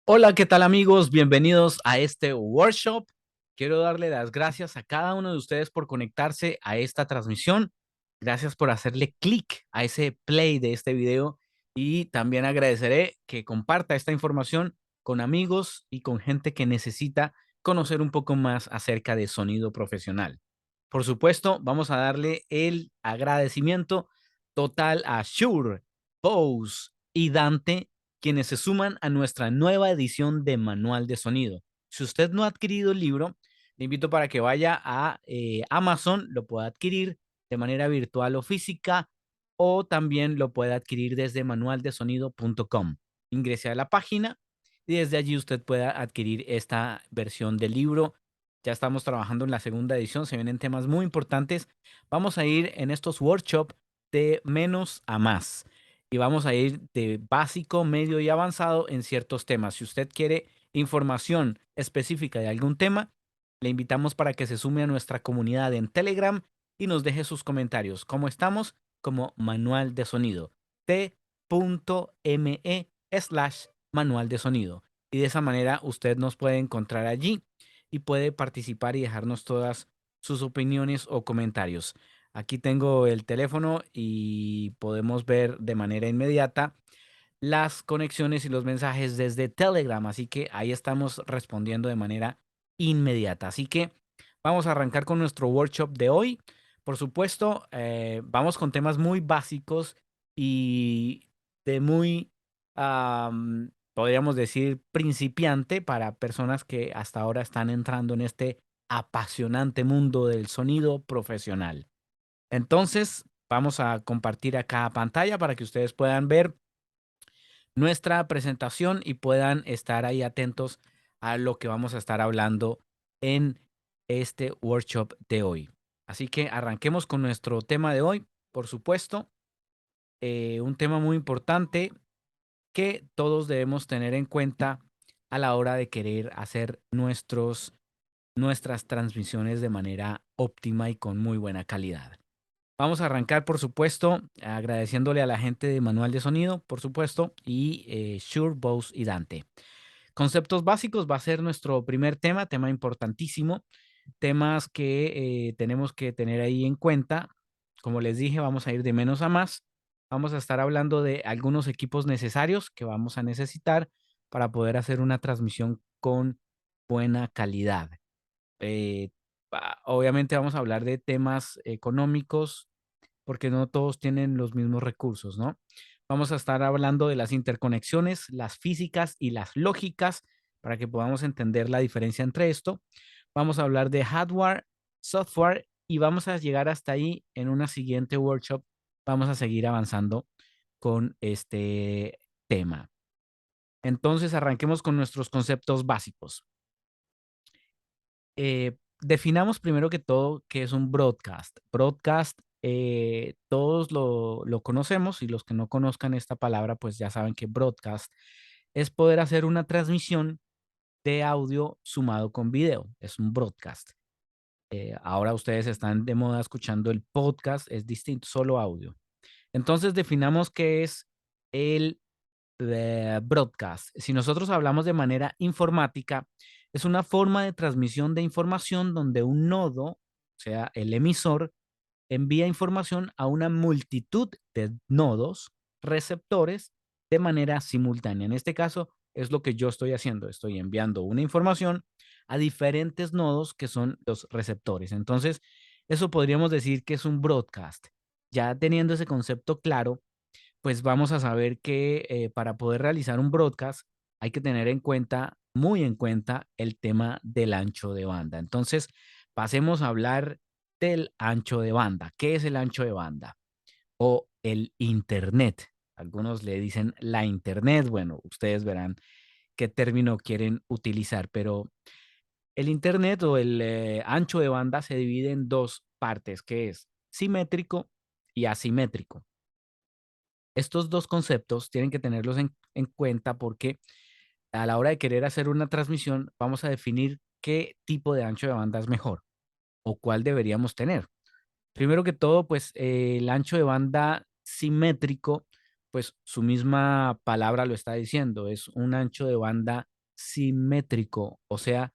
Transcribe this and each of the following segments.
Hola, ¿qué tal amigos? Bienvenidos a este workshop. Quiero darle las gracias a cada uno de ustedes por conectarse a esta transmisión. Gracias por hacerle clic a ese play de este video y también agradeceré que comparta esta información con amigos y con gente que necesita conocer un poco más acerca de sonido profesional. Por supuesto, vamos a darle el agradecimiento total a Shure, Bose y Dante, quienes se suman a nuestra nueva edición de Manual de Sonido. Si usted no ha adquirido el libro, le invito para que vaya a Amazon, lo pueda adquirir de manera virtual o física, o también lo puede adquirir desde manualdesonido.com. Ingrese a la página y desde allí usted pueda adquirir esta versión del libro. Ya estamos trabajando en la segunda edición, se vienen temas muy importantes. Vamos a ir en estos workshops de menos a más y vamos a ir de básico, medio y avanzado en ciertos temas. Si usted quiere información específica de algún tema, le invitamos para que se sume a nuestra comunidad en Telegram y nos deje sus comentarios. ¿Cómo estamos? Como Manual de Sonido. t.me/manual de sonido. Y de esa manera usted nos puede encontrar allí y puede participar y dejarnos todas sus opiniones o comentarios. Aquí tengo el teléfono y podemos ver de manera inmediata las conexiones y los mensajes desde Telegram. Así que ahí estamos respondiendo de manera inmediata. Así que vamos a arrancar con nuestro workshop de hoy. Por supuesto, vamos con temas muy básicos y de muy, podríamos decir, principiante para personas que hasta ahora están entrando en este apasionante mundo del sonido profesional. Entonces, vamos a compartir acá pantalla para que ustedes puedan ver nuestra presentación y puedan estar ahí atentos a lo que vamos a estar hablando en este workshop de hoy. Así que arranquemos con nuestro tema de hoy. Por supuesto, un tema muy importante que todos debemos tener en cuenta a la hora de querer hacer nuestras transmisiones de manera óptima y con muy buena calidad. Vamos a arrancar, por supuesto, agradeciéndole a la gente de Manual de Sonido, por supuesto, y Shure, Bose y Dante. Conceptos básicos va a ser nuestro primer tema importantísimo, temas que tenemos que tener ahí en cuenta. Como les dije, vamos a ir de menos a más. Vamos a estar hablando de algunos equipos necesarios que vamos a necesitar para poder hacer una transmisión con buena calidad. Eh, Obviamente vamos a hablar de temas económicos, porque no todos tienen los mismos recursos, ¿no? Vamos a estar hablando de las interconexiones, las físicas y las lógicas para que podamos entender la diferencia entre esto. Vamos a hablar de hardware, software y vamos a llegar hasta ahí en una siguiente workshop. Vamos a seguir avanzando con este tema. Entonces, arranquemos con nuestros conceptos básicos. Definamos primero que todo qué es un broadcast. Broadcast, todos lo conocemos y los que no conozcan esta palabra, pues ya saben que broadcast es poder hacer una transmisión de audio sumado con video. Es un broadcast. Ahora ustedes están de moda escuchando el podcast, es distinto, solo audio. Entonces definamos qué es el broadcast. Si nosotros hablamos de manera informática, es una forma de transmisión de información donde un nodo, o sea, el emisor, envía información a una multitud de nodos receptores de manera simultánea. En este caso, es lo que yo estoy haciendo. Estoy enviando una información a diferentes nodos que son los receptores. Entonces, eso podríamos decir que es un broadcast. Ya teniendo ese concepto claro, pues vamos a saber que para poder realizar un broadcast hay que tener en cuenta, muy en cuenta, el tema del ancho de banda. Entonces, pasemos a hablar del ancho de banda. ¿Qué es el ancho de banda? O el Internet. Algunos le dicen la Internet. Bueno, ustedes verán qué término quieren utilizar, pero el Internet o el ancho de banda se divide en dos partes, que es simétrico y asimétrico. Estos dos conceptos tienen que tenerlos en cuenta porque a la hora de querer hacer una transmisión, vamos a definir qué tipo de ancho de banda es mejor o cuál deberíamos tener. Primero que todo, pues el ancho de banda simétrico, pues su misma palabra lo está diciendo, es un ancho de banda simétrico, o sea,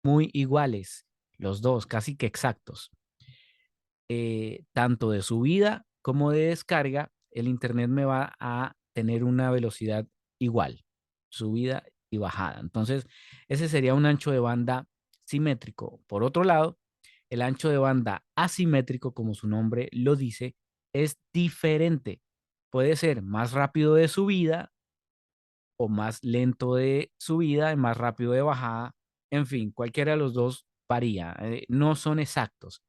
muy iguales, los dos, casi que exactos. Tanto de subida como de descarga, el Internet me va a tener una velocidad igual, subida y bajada. Entonces, ese sería un ancho de banda simétrico. Por otro lado, el ancho de banda asimétrico, como su nombre lo dice, es diferente. Puede ser más rápido de subida o más lento de subida, más rápido de bajada. En fin, cualquiera de los dos varía. No son exactos.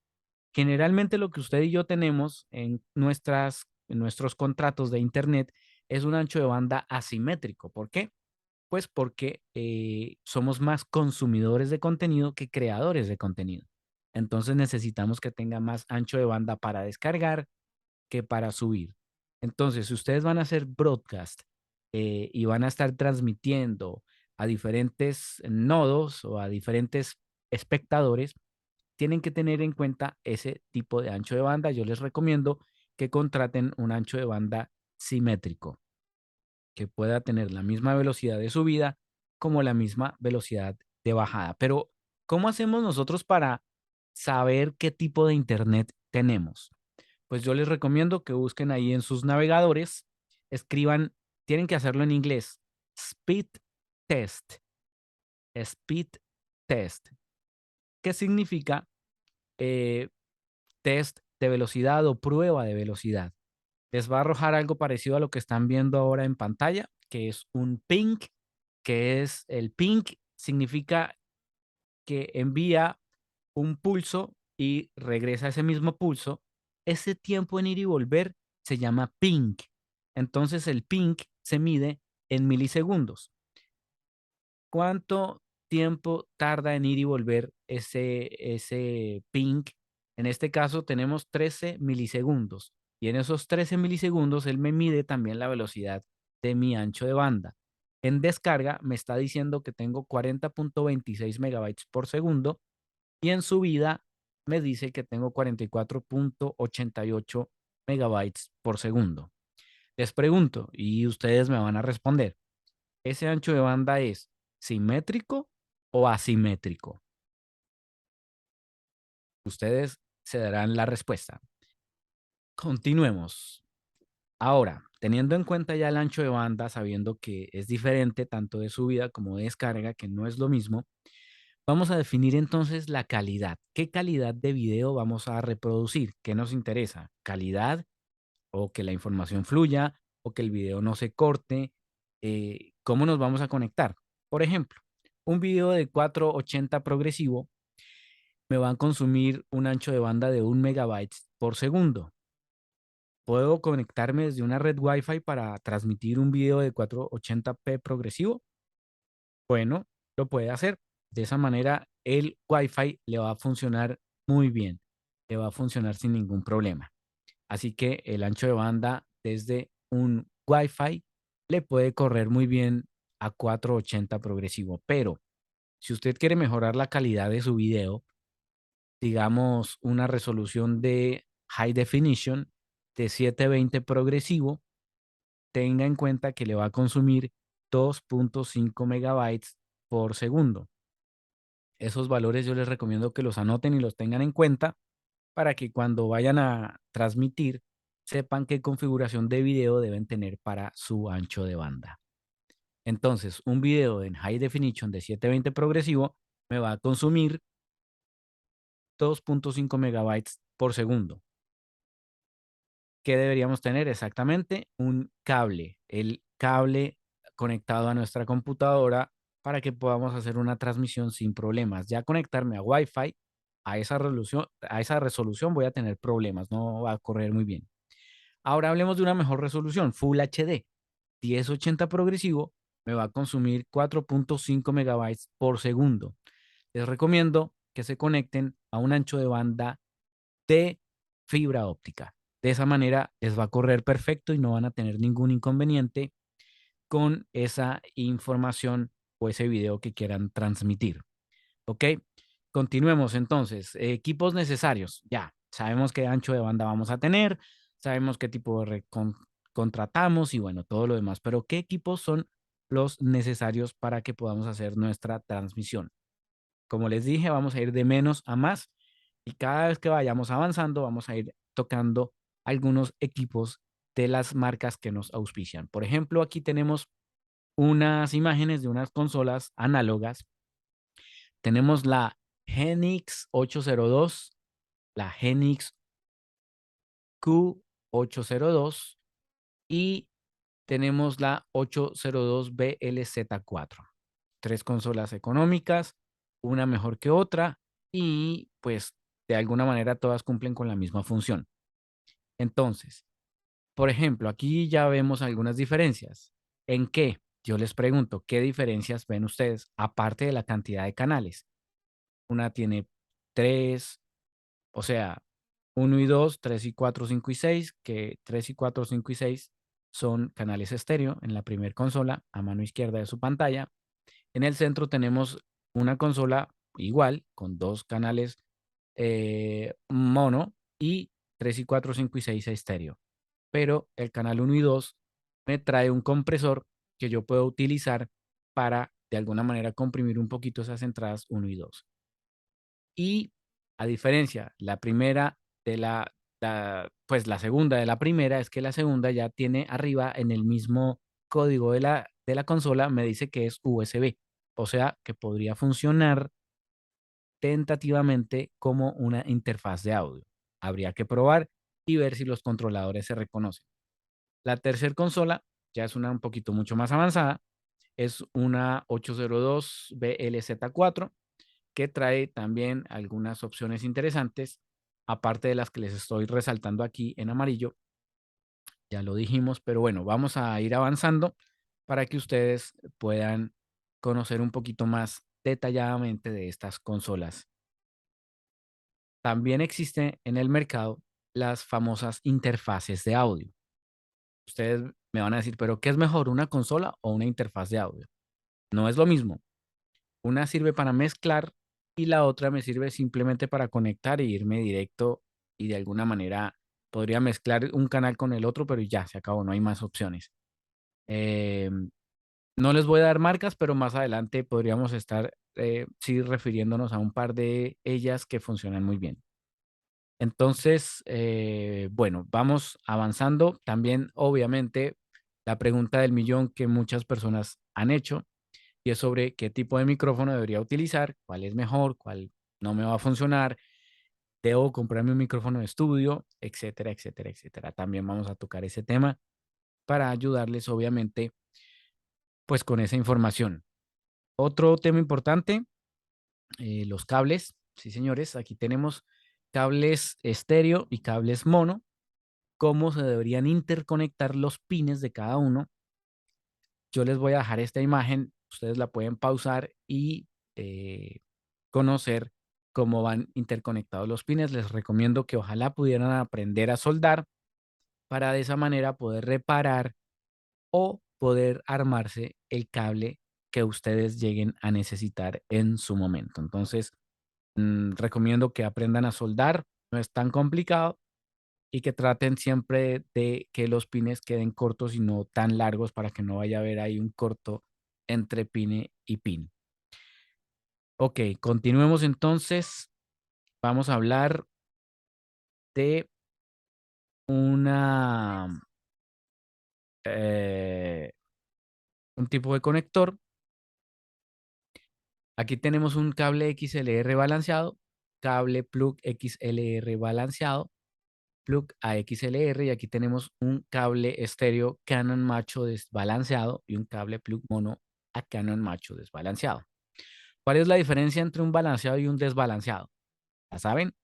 Generalmente lo que usted y yo tenemos en nuestros contratos de Internet es un ancho de banda asimétrico. ¿Por qué? Pues porque somos más consumidores de contenido que creadores de contenido. Entonces necesitamos que tenga más ancho de banda para descargar que para subir. Entonces, si ustedes van a hacer broadcast y van a estar transmitiendo a diferentes nodos o a diferentes espectadores, tienen que tener en cuenta ese tipo de ancho de banda. Yo les recomiendo que contraten un ancho de banda simétrico, que pueda tener la misma velocidad de subida como la misma velocidad de bajada. Pero, ¿cómo hacemos nosotros para saber qué tipo de internet tenemos? Pues yo les recomiendo que busquen ahí en sus navegadores, escriban, tienen que hacerlo en inglés, speed test, speed test, que significa eh, test de velocidad o prueba de velocidad. Les va a arrojar algo parecido a lo que están viendo ahora en pantalla, que es un ping, que es el ping, significa que envía un pulso y regresa ese mismo pulso. Ese tiempo en ir y volver se llama ping. Entonces el ping se mide en milisegundos. ¿Cuánto tiempo tarda en ir y volver ese ping? En este caso tenemos 13 milisegundos y en esos 13 milisegundos él me mide también la velocidad de mi ancho de banda. En descarga me está diciendo que tengo 40.26 megabytes por segundo y en subida me dice que tengo 44.88 megabytes por segundo. Les pregunto y ustedes me van a responder. ¿Ese ancho de banda es simétrico o asimétrico? Ustedes se darán la respuesta. Continuemos. Ahora, teniendo en cuenta ya el ancho de banda, sabiendo que es diferente tanto de subida como de descarga, que no es lo mismo, vamos a definir entonces la calidad. ¿Qué calidad de video vamos a reproducir? ¿Qué nos interesa? ¿Calidad o que la información fluya o que el video no se corte? ¿Cómo nos vamos a conectar? Por ejemplo, un video de 480 progresivo me va a consumir un ancho de banda de 1 megabyte por segundo. ¿Puedo conectarme desde una red Wi-Fi para transmitir un video de 480p progresivo? Bueno, lo puede hacer. De esa manera, el Wi-Fi le va a funcionar muy bien. Le va a funcionar sin ningún problema. Así que el ancho de banda desde un Wi-Fi le puede correr muy bien a 480 progresivo. Pero si usted quiere mejorar la calidad de su video, digamos una resolución de High Definition de 720 progresivo, tenga en cuenta que le va a consumir 2.5 megabytes por segundo. Esos valores yo les recomiendo que los anoten y los tengan en cuenta para que cuando vayan a transmitir sepan qué configuración de video deben tener para su ancho de banda. Entonces, un video en High Definition de 720 progresivo me va a consumir 2.5 megabytes por segundo. ¿Qué deberíamos tener? Exactamente un cable, el cable conectado a nuestra computadora para que podamos hacer una transmisión sin problemas. Ya conectarme a Wi-Fi a esa resolución voy a tener problemas, no va a correr muy bien. Ahora hablemos de una mejor resolución, Full HD. 1080 progresivo me va a consumir 4.5 megabytes por segundo. Les recomiendo que se conecten a un ancho de banda de fibra óptica. De esa manera les va a correr perfecto y no van a tener ningún inconveniente con esa información o ese video que quieran transmitir. ¿Ok? Continuemos entonces. Equipos necesarios. Ya, sabemos qué ancho de banda vamos a tener, sabemos qué tipo de red contratamos y bueno, todo lo demás. Pero ¿qué equipos son los necesarios para que podamos hacer nuestra transmisión. Como les dije, vamos a ir de menos a más y cada vez que vayamos avanzando vamos a ir tocando algunos equipos de las marcas que nos auspician. Por ejemplo, aquí tenemos unas imágenes de unas consolas análogas. Tenemos la Genix 802, la Genix Q802 y tenemos la 802 BLZ4. Tres consolas económicas, una mejor que otra y pues de alguna manera todas cumplen con la misma función. Entonces, por ejemplo, aquí ya vemos algunas diferencias. ¿En qué? Yo les pregunto, ¿qué diferencias ven ustedes aparte de la cantidad de canales? Una tiene tres, o sea, uno y dos, tres y cuatro, cinco y seis, que tres y cuatro, cinco y seis son canales estéreo en la primer consola a mano izquierda de su pantalla. En el centro tenemos una consola igual con dos canales mono y 3 y 4 5 y 6 estéreo. Pero el canal uno y 2 me trae un compresor que yo puedo utilizar para de alguna manera comprimir un poquito esas entradas uno y 2. Y a diferencia, la primera de pues la segunda de la primera es que la segunda ya tiene arriba en el mismo código de la consola, me dice que es USB. O sea, que podría funcionar tentativamente como una interfaz de audio. Habría que probar y ver si los controladores se reconocen. La tercera consola ya es una un poquito mucho más avanzada. Es una 802 BLZ4 que trae también algunas opciones interesantes, aparte de las que les estoy resaltando aquí en amarillo. Ya lo dijimos, pero bueno, vamos a ir avanzando para que ustedes puedan conocer un poquito más detalladamente de estas consolas. También existe en el mercado las famosas interfaces de audio. Ustedes me van a decir, pero ¿qué es mejor, una consola o una interfaz de audio? No es lo mismo. Una sirve para mezclar y la otra me sirve simplemente para conectar e irme directo y de alguna manera podría mezclar un canal con el otro, pero ya se acabó, no hay más opciones. Eh, no les voy a dar marcas, pero más adelante podríamos estar sí refiriéndonos a un par de ellas que funcionan muy bien. Entonces, bueno, vamos avanzando. También, obviamente, la pregunta del millón que muchas personas han hecho y es sobre qué tipo de micrófono debería utilizar, cuál es mejor, cuál no me va a funcionar, debo comprarme un micrófono de estudio, etcétera, etcétera, etcétera. También vamos a tocar ese tema para ayudarles, obviamente, pues con esa información. Otro tema importante, los cables. Sí, señores, aquí tenemos cables estéreo y cables mono, cómo se deberían interconectar los pines de cada uno. Yo les voy a dejar esta imagen, ustedes la pueden pausar y eh, conocer cómo van interconectados los pines. Les recomiendo que ojalá pudieran aprender a soldar para de esa manera poder reparar o poder armarse el cable que ustedes lleguen a necesitar en su momento. Entonces, recomiendo que aprendan a soldar, no es tan complicado y que traten siempre de que los pines queden cortos y no tan largos para que no vaya a haber ahí un corto entre pine y pin. Ok, continuemos entonces. Vamos a hablar de una, eh, un tipo de conector. Aquí tenemos un cable XLR balanceado, cable plug XLR balanceado, plug a XLR y aquí tenemos un cable estéreo Canon macho desbalanceado y un cable plug mono a Canon macho desbalanceado. ¿Cuál es la diferencia entre un balanceado y un desbalanceado? ¿La saben?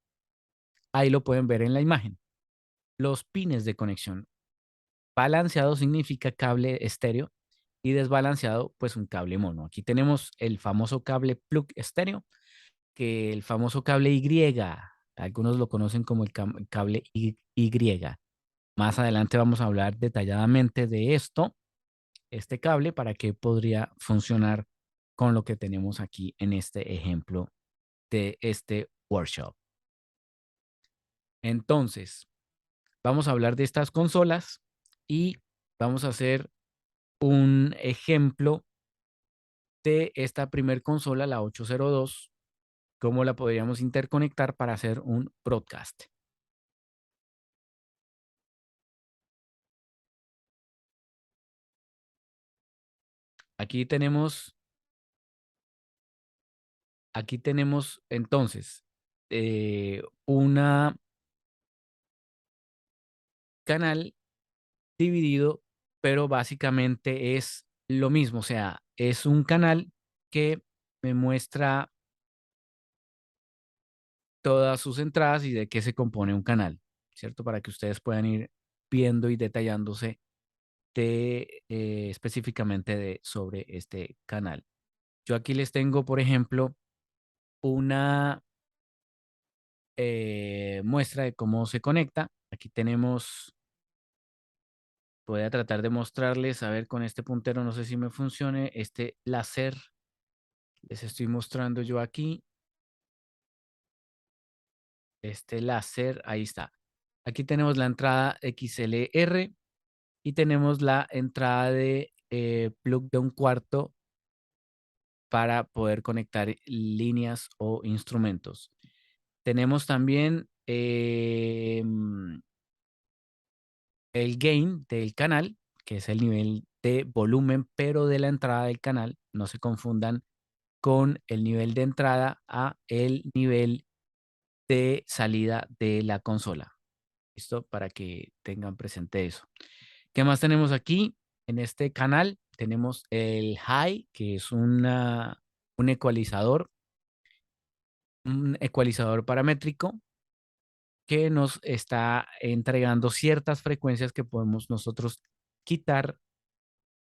Ahí lo pueden ver en la imagen. Los pines de conexión. Balanceado significa cable estéreo y desbalanceado, pues un cable mono. Aquí tenemos el famoso cable plug estéreo, que el famoso cable Y. Algunos lo conocen como el cable Y. Más adelante vamos a hablar detalladamente de esto, este cable, para que podría funcionar con lo que tenemos aquí en este ejemplo de este workshop. Entonces, vamos a hablar de estas consolas y vamos a hacer un ejemplo de esta primer consola, la 802, cómo la podríamos interconectar para hacer un broadcast. Aquí tenemos, aquí tenemos entonces una canal dividido, pero básicamente es lo mismo, o sea, es un canal que me muestra todas sus entradas y de qué se compone un canal, ¿cierto? Para que ustedes puedan ir viendo y detallándose específicamente sobre este canal. Yo aquí les tengo, por ejemplo, una muestra de cómo se conecta. Aquí tenemos, voy a tratar de mostrarles, a ver, con este puntero, no sé si me funcione, este láser, les estoy mostrando yo aquí, este láser, ahí está. Aquí tenemos la entrada XLR y tenemos la entrada de plug de un cuarto para poder conectar líneas o instrumentos. Tenemos también el gain del canal, que es el nivel de volumen, pero de la entrada del canal. No se confundan con el nivel de entrada a el nivel de salida de la consola. ¿Listo? Para que tengan presente eso. ¿Qué más tenemos aquí? En este canal tenemos el high, que es un ecualizador paramétrico que nos está entregando ciertas frecuencias que podemos nosotros quitar,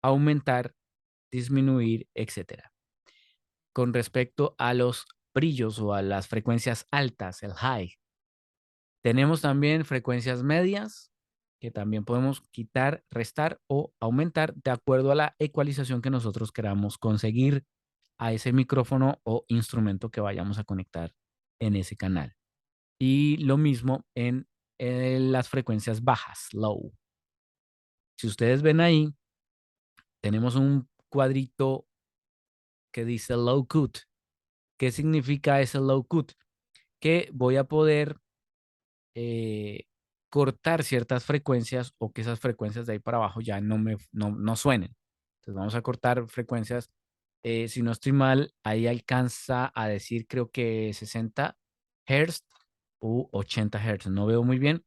aumentar, disminuir, etcétera. Con respecto a los brillos o a las frecuencias altas, el high, tenemos también frecuencias medias que también podemos quitar, restar o aumentar de acuerdo a la ecualización que nosotros queramos conseguir a ese micrófono o instrumento que vayamos a conectar en ese canal. Y lo mismo en las frecuencias bajas, low. Si ustedes ven ahí, tenemos un cuadrito que dice low cut. ¿Qué significa ese low cut? Que voy a poder eh, cortar ciertas frecuencias o que esas frecuencias de ahí para abajo ya no suenen. Entonces vamos a cortar frecuencias. Si no estoy mal, ahí alcanza a decir creo que 60 Hz u 80 Hz. No veo muy bien,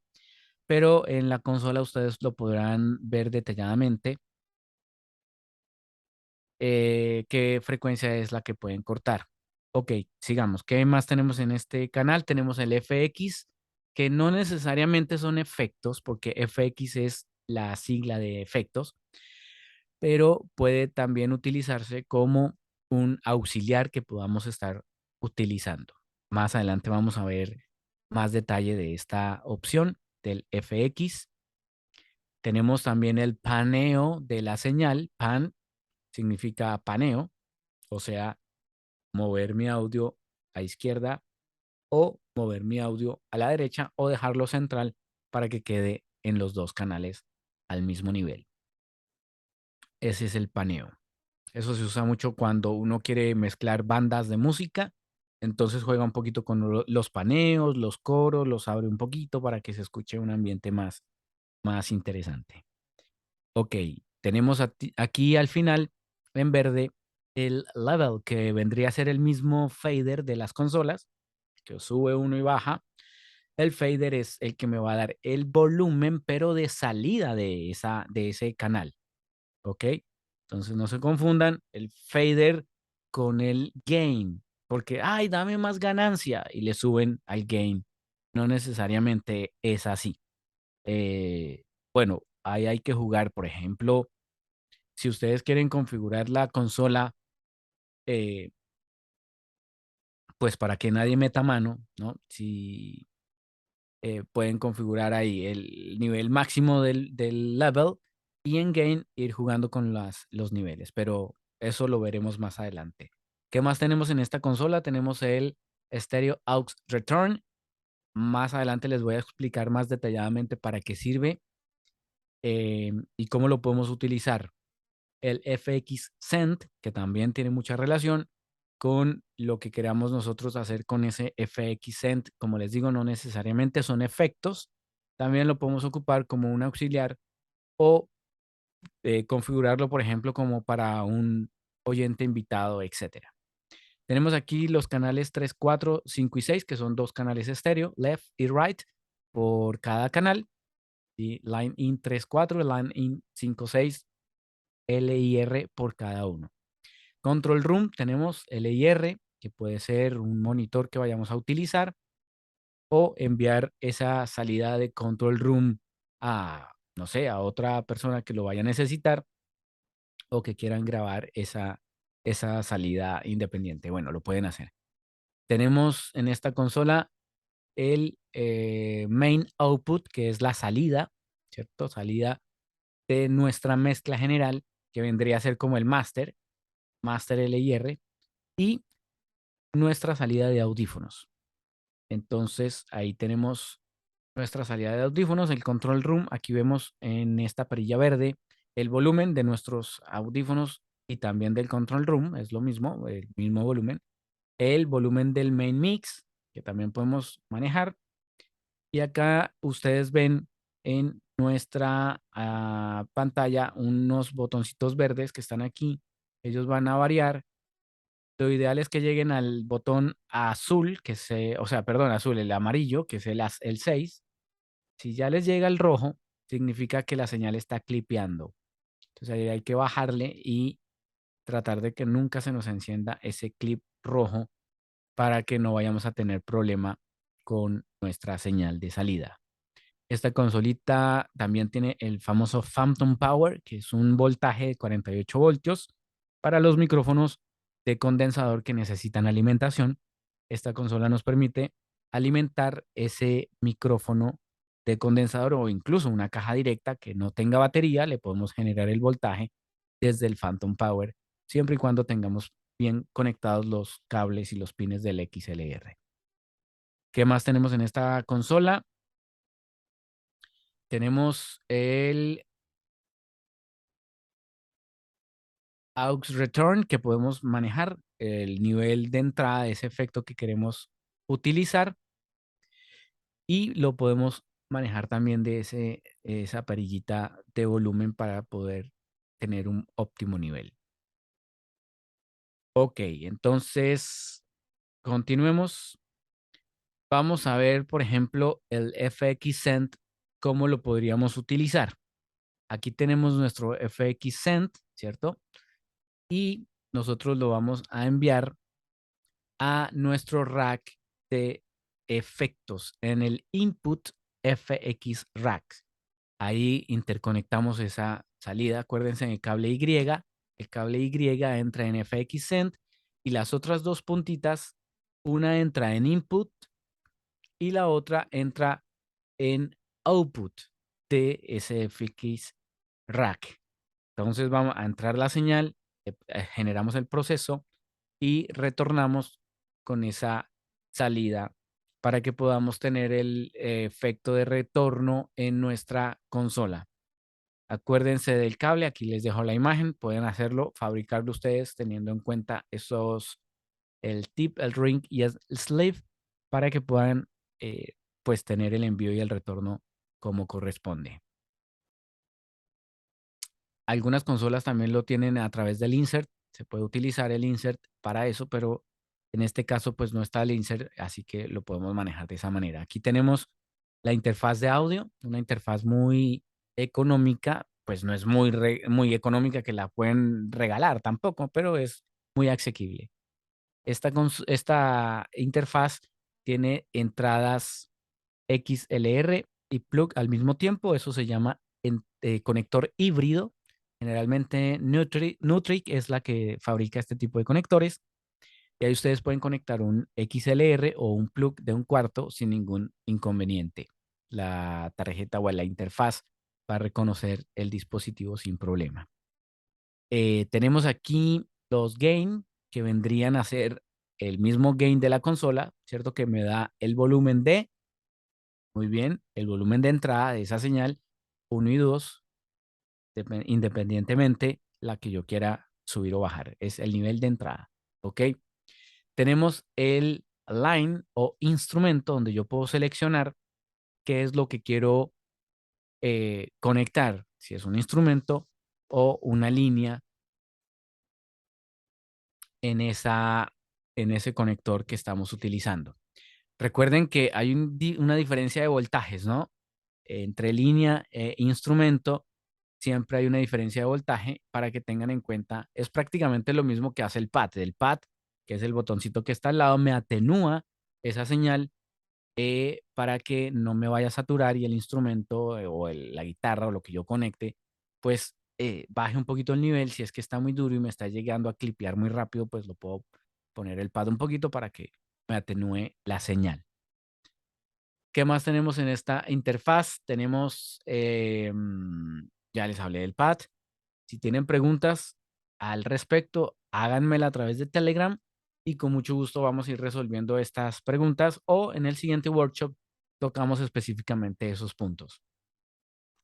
pero en la consola ustedes lo podrán ver detalladamente qué frecuencia es la que pueden cortar. Ok, sigamos. ¿Qué más tenemos en este canal? Tenemos el FX, que no necesariamente son efectos, porque FX es la sigla de efectos, pero puede también utilizarse como un auxiliar que podamos estar utilizando. Más adelante vamos a ver más detalle de esta opción del FX. Tenemos también el paneo de la señal. Pan significa paneo, o sea, mover mi audio a izquierda o mover mi audio a la derecha o dejarlo central para que quede en los dos canales al mismo nivel. Ese es el paneo. Eso se usa mucho cuando uno quiere mezclar bandas de música. Entonces juega un poquito con los paneos, los coros, los abre un poquito para que se escuche un ambiente más interesante. Ok, tenemos aquí al final en verde el level, que vendría a ser el mismo fader de las consolas, que sube uno y baja. El fader es el que me va a dar el volumen, pero de salida de ese canal. ¿Ok? Entonces no se confundan el fader con el gain, porque, ay, dame más ganancia y le suben al gain. No necesariamente es así. Bueno, ahí hay que jugar, por ejemplo, si ustedes quieren configurar la consola, eh, pues para que nadie meta mano, ¿no? Si pueden configurar ahí el nivel máximo del level y en game ir jugando con los niveles, pero eso lo veremos más adelante. ¿Qué más tenemos en esta consola? Tenemos el Stereo Aux Return. Más adelante les voy a explicar más detalladamente para qué sirve y cómo lo podemos utilizar. el FX Send, que también tiene mucha relación con lo que queramos nosotros hacer con ese FX Send. Como les digo, no necesariamente son efectos, también lo podemos ocupar como un auxiliar o configurarlo, por ejemplo, como para un oyente invitado, etcétera. Tenemos aquí los canales 3, 4, 5 y 6, que son dos canales estéreo, left y right, por cada canal. Y line in 3, 4, line in 5, 6, L y R por cada uno. Control room, tenemos L y R, que puede ser un monitor que vayamos a utilizar o enviar esa salida de control room a, no sé, a otra persona que lo vaya a necesitar o que quieran grabar esa salida independiente. Bueno, lo pueden hacer. Tenemos en esta consola el main output, que es la salida, ¿cierto? Salida de nuestra mezcla general, que vendría a ser como el master L y R, y nuestra salida de audífonos. Entonces, ahí tenemos nuestra salida de audífonos, el control room. Aquí vemos en esta perilla verde el volumen de nuestros audífonos y también del control room, es lo mismo, el mismo volumen. El volumen del main mix, que también podemos manejar. Y acá ustedes ven en nuestra pantalla unos botoncitos verdes que están aquí. Ellos van a variar. Lo ideal es que lleguen al botón azul, o sea, perdón, azul, el amarillo, que es el 6. Si ya les llega el rojo, significa que la señal está clipeando. Entonces ahí hay que bajarle y tratar de que nunca se nos encienda ese clip rojo para que no vayamos a tener problema con nuestra señal de salida. Esta consolita también tiene el famoso Phantom Power, que es un voltaje de 48 voltios para los micrófonos de condensador que necesitan alimentación. Esta consola nos permite alimentar ese micrófono de condensador o incluso una caja directa que no tenga batería. Le podemos generar el voltaje desde el Phantom Power, siempre y cuando tengamos bien conectados los cables y los pines del XLR. ¿Qué más tenemos en esta consola? Tenemos el aux return, que podemos manejar el nivel de entrada de ese efecto que queremos utilizar, y lo podemos manejar también de esa perillita de volumen para poder tener un óptimo nivel. Ok, entonces continuemos. Vamos a ver, por ejemplo, el FX Send, cómo lo podríamos utilizar. Aquí tenemos nuestro FX Send, ¿cierto? Y nosotros lo vamos a enviar a nuestro rack de efectos en el input FX rack. Ahí interconectamos esa salida. Acuérdense en el cable Y. El cable Y entra en FX Send y las otras dos puntitas, una entra en input y la otra entra en output de ese FX rack. Entonces vamos a entrar la señal, generamos el proceso y retornamos con esa salida para que podamos tener el efecto de retorno en nuestra consola. Acuérdense del cable, aquí les dejo la imagen, pueden hacerlo, fabricarlo ustedes teniendo en cuenta el tip, el ring y el sleeve para que puedan pues tener el envío y el retorno como corresponde. Algunas consolas también lo tienen a través del insert. Se puede utilizar el insert para eso, pero en este caso pues no está el insert, así que lo podemos manejar de esa manera. Aquí tenemos la interfaz de audio, una interfaz muy económica, pues no es muy económica que la pueden regalar tampoco, pero es muy asequible. Esta interfaz tiene entradas XLR y plug al mismo tiempo. Eso se llama conector híbrido. Generalmente Nutric es la que fabrica este tipo de conectores. Y ahí ustedes pueden conectar un XLR o un plug de un cuarto sin ningún inconveniente. La tarjeta o la interfaz va a reconocer el dispositivo sin problema. Tenemos aquí los gain, que vendrían a ser el mismo gain de la consola, ¿cierto? Que me da el volumen muy bien, el volumen de entrada de esa señal, 1 y 2, independientemente. la que yo quiera subir o bajar. Es el nivel de entrada. ¿Ok? Tenemos el line o instrumento donde yo puedo seleccionar qué es lo que quiero conectar, si es un instrumento o una línea en en ese conector que estamos utilizando. Recuerden que hay una diferencia de voltajes, ¿no? Entre línea e instrumento, siempre hay una diferencia de voltaje para que tengan en cuenta. Es prácticamente lo mismo que hace el pad. El pad, que es el botoncito que está al lado, me atenúa esa señal para que no me vaya a saturar y el instrumento la guitarra o lo que yo conecte, pues baje un poquito el nivel. Si es que está muy duro y me está llegando a clipear muy rápido, pues lo puedo poner el pad un poquito para que me atenúe la señal. ¿Qué más tenemos en esta interfaz? Tenemos, ya les hablé del pad. Si tienen preguntas al respecto, háganmela a través de Telegram y con mucho gusto vamos a ir resolviendo estas preguntas o en el siguiente workshop tocamos específicamente esos puntos.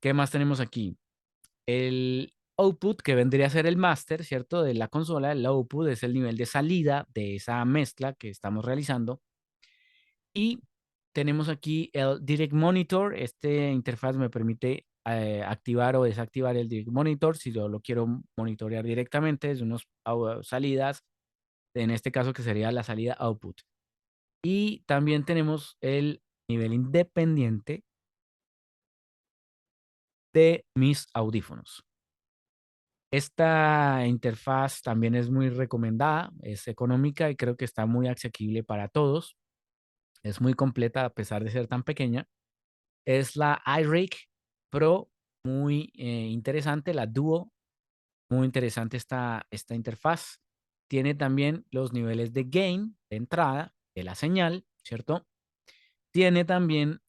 ¿Qué más tenemos aquí? El output, que vendría a ser el master, ¿cierto? De la consola. El output es el nivel de salida de esa mezcla que estamos realizando. Y tenemos aquí el Direct Monitor. Este interfaz me permite activar o desactivar el Direct Monitor si yo lo quiero monitorear directamente desde unas salidas, en este caso que sería la salida output. Y también tenemos el nivel independiente de mis audífonos. Esta interfaz también es muy recomendada, es económica y creo que está muy asequible para todos. Es muy completa a pesar de ser tan pequeña. Es la iRig Pro, muy interesante, la Duo, muy interesante esta interfaz. Tiene también los niveles de gain, de entrada, de la señal, ¿cierto? Tiene también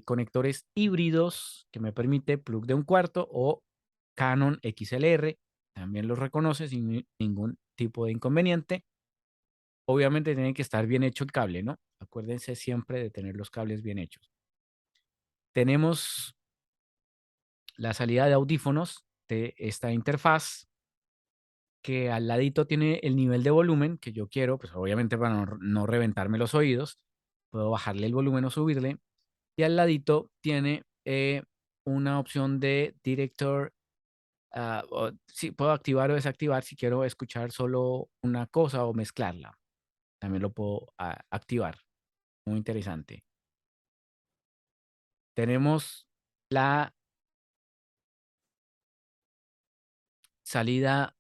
conectores híbridos que me permite plug de 1/4 o Canon XLR. También los reconoce sin ningún tipo de inconveniente. Obviamente tiene que estar bien hecho el cable, ¿no? Acuérdense siempre de tener los cables bien hechos. Tenemos la salida de audífonos de esta interfaz que al ladito tiene el nivel de volumen que yo quiero, pues obviamente para no reventarme los oídos, puedo bajarle el volumen o subirle. Y al ladito tiene una opción de director. Sí, puedo activar o desactivar si quiero escuchar solo una cosa o mezclarla. También lo puedo activar. Muy interesante. Tenemos la salida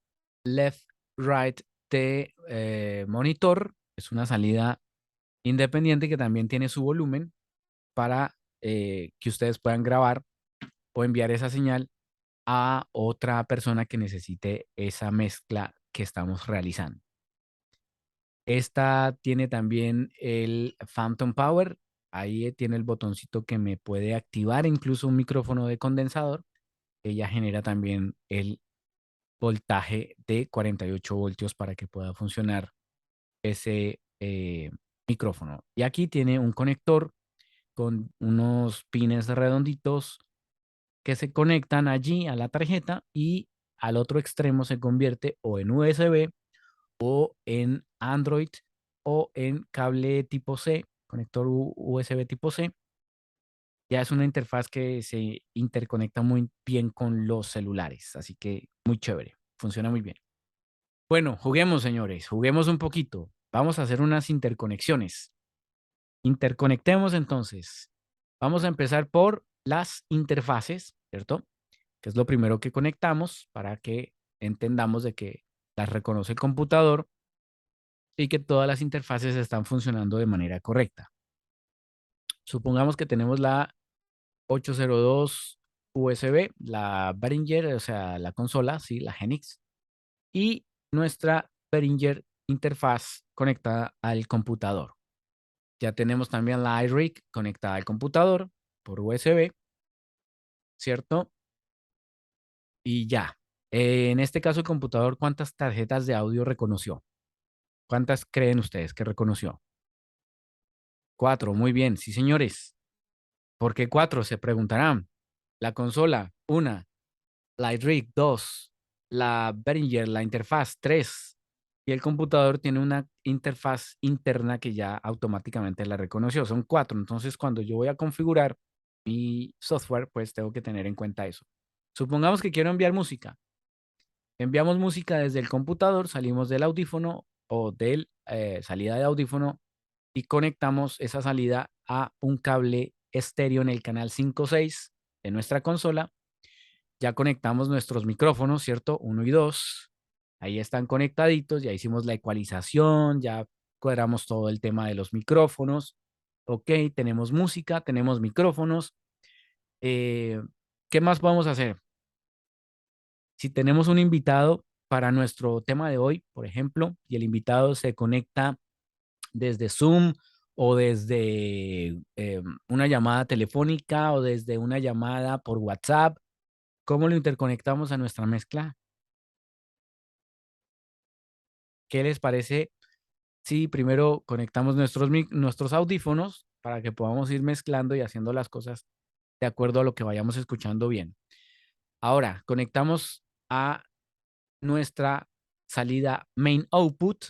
left-right de monitor. Es una salida independiente que también tiene su volumen para que ustedes puedan grabar o enviar esa señal a otra persona que necesite esa mezcla que estamos realizando. Esta tiene también el Phantom Power. Ahí tiene el botoncito que me puede activar incluso un micrófono de condensador. Ella genera también el voltaje de 48 voltios para que pueda funcionar ese micrófono. Y aquí tiene un conector con unos pines redonditos que se conectan allí a la tarjeta y al otro extremo se convierte o en USB o en Android o en cable tipo C, conector USB tipo C. Ya es una interfaz que se interconecta muy bien con los celulares, así que muy chévere, funciona muy bien. Bueno, juguemos, señores, juguemos un poquito. Vamos a hacer unas interconexiones. Interconectemos entonces. Vamos a empezar por las interfaces, ¿cierto? Que es lo primero que conectamos para que entendamos de que las reconoce el computador y que todas las interfaces están funcionando de manera correcta. Supongamos que tenemos la 802 USB, la Behringer, o sea, la consola, sí, la Genix, y nuestra Behringer interfaz conectada al computador. Ya tenemos también la iRig conectada al computador por USB, ¿cierto? Y ya. En este caso, el computador, ¿cuántas tarjetas de audio reconoció? ¿Cuántas creen ustedes que reconoció? 4, muy bien, sí, señores. ¿Por qué 4? Se preguntarán. La consola, 1. La iRig, 2. la Behringer, la interfaz 3, y el computador tiene una interfaz interna que ya automáticamente la reconoció. Son 4. Entonces, cuando yo voy a configurar mi software, pues tengo que tener en cuenta eso. Supongamos que quiero enviar música. Enviamos música desde el computador, salimos del audífono o del salida de audífono y conectamos esa salida a un cable estéreo en el canal 5 o 6 de nuestra consola. Ya conectamos nuestros micrófonos, ¿cierto? Uno y dos. Ahí están conectaditos, ya hicimos la ecualización, ya cuadramos todo el tema de los micrófonos. Ok, tenemos música, tenemos micrófonos. Eh, ¿Qué más podemos hacer? Si tenemos un invitado para nuestro tema de hoy, por ejemplo, y el invitado se conecta desde Zoom o desde una llamada telefónica o desde una llamada por WhatsApp, ¿cómo lo interconectamos a nuestra mezcla? ¿Qué les parece si primero conectamos nuestros audífonos para que podamos ir mezclando y haciendo las cosas de acuerdo a lo que vayamos escuchando bien? Ahora, conectamos a nuestra salida main output,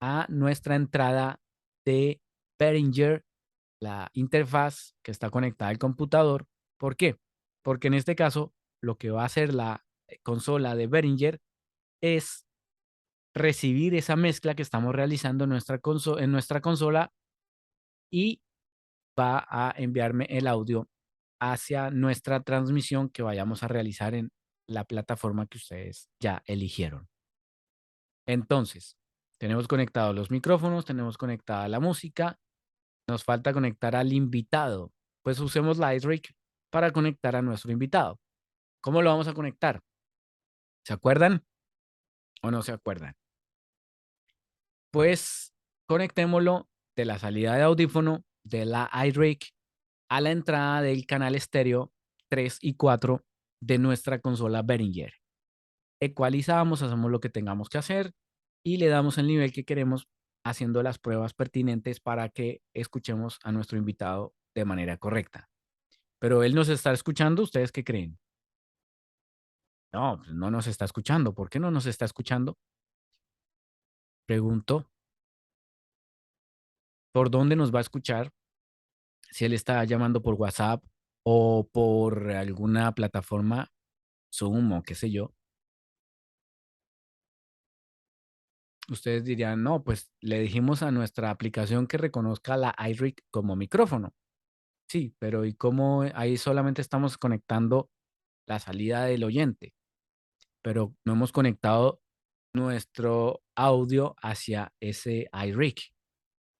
a nuestra entrada de Behringer, la interfaz que está conectada al computador. ¿Por qué? Porque en este caso, lo que va a hacer la consola de Behringer es recibir esa mezcla que estamos realizando en nuestra consola y va a enviarme el audio hacia nuestra transmisión que vayamos a realizar en la plataforma que ustedes ya eligieron. Entonces, tenemos conectados los micrófonos, tenemos conectada la música, nos falta conectar al invitado. Pues usemos la iRig para conectar a nuestro invitado. ¿Cómo lo vamos a conectar? ¿Se acuerdan o no se acuerdan? Pues conectémoslo de la salida de audífono de la iRig a la entrada del canal estéreo 3 y 4 de nuestra consola Behringer. Ecualizamos, hacemos lo que tengamos que hacer y le damos el nivel que queremos haciendo las pruebas pertinentes para que escuchemos a nuestro invitado de manera correcta. Pero él nos está escuchando, ¿ustedes qué creen? No, pues no nos está escuchando. ¿Por qué no nos está escuchando? Pregunto, ¿por dónde nos va a escuchar? Si él está llamando por WhatsApp o por alguna plataforma, Zoom o qué sé yo, ustedes dirían, no, pues le dijimos a nuestra aplicación que reconozca la iRig como micrófono. Sí, pero ¿y cómo ahí solamente estamos conectando la salida del oyente? Pero no hemos conectado nuestro audio hacia ese iRig.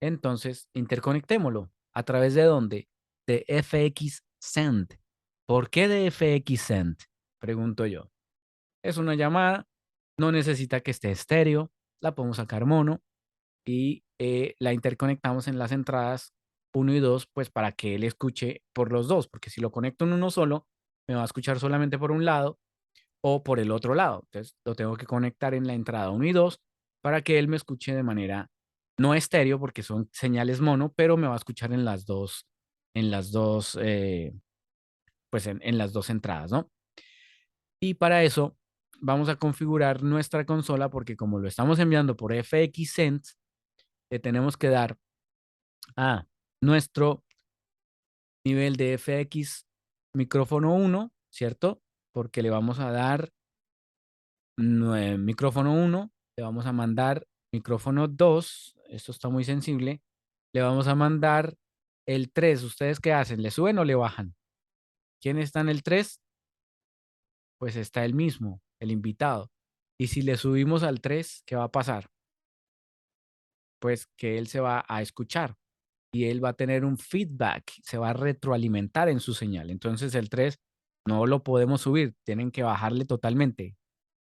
Entonces, interconectémoslo. ¿A través de dónde? De FX Send. ¿Por qué de FX Send? Pregunto yo. Es una llamada, no necesita que esté estéreo, la podemos sacar mono y la interconectamos en las entradas uno y 2, pues para que él escuche por los dos, porque si lo conecto en uno solo, me va a escuchar solamente por un lado o por el otro lado. Entonces, lo tengo que conectar en la entrada uno y 2 para que él me escuche de manera no estéreo, porque son señales mono, pero me va a escuchar en las dos, pues en las dos entradas, ¿no? Y para eso vamos a configurar nuestra consola porque como lo estamos enviando por FX Sense, le tenemos que dar a nuestro nivel de FX micrófono uno, ¿cierto? Porque le vamos a dar micrófono uno, le vamos a mandar micrófono 2, esto está muy sensible, le vamos a mandar el 3. ¿Ustedes qué hacen? ¿Le suben o le bajan? ¿Quién está en el 3? Pues está el mismo, el invitado. Y si le subimos al 3, ¿qué va a pasar? Pues que él se va a escuchar y él va a tener un feedback, se va a retroalimentar en su señal. Entonces el 3 no lo podemos subir, tienen que bajarle totalmente.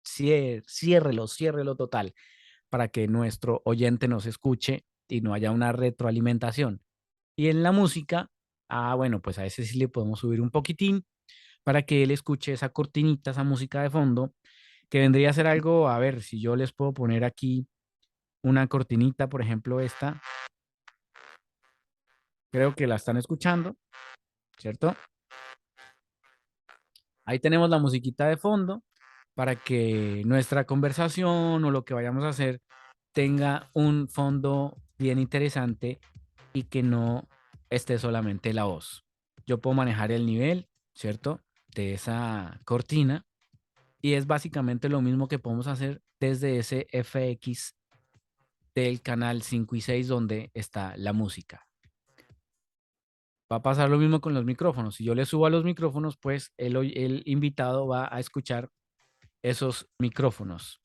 Ciérrelo total para que nuestro oyente nos escuche y no haya una retroalimentación. Y en la música, bueno, pues a ese sí le podemos subir un poquitín para que él escuche esa cortinita, esa música de fondo, que vendría a ser algo, a ver, si yo les puedo poner aquí una cortinita, por ejemplo, esta, creo que la están escuchando, ¿cierto? Ahí tenemos la musiquita de fondo para que nuestra conversación o lo que vayamos a hacer tenga un fondo bien interesante y que no esté solamente la voz. Yo puedo manejar el nivel, ¿cierto? De esa cortina y es básicamente lo mismo que podemos hacer desde ese FX del canal 5 y 6 donde está la música. Va a pasar lo mismo con los micrófonos. Si yo le subo a los micrófonos, pues el invitado va a escuchar esos micrófonos.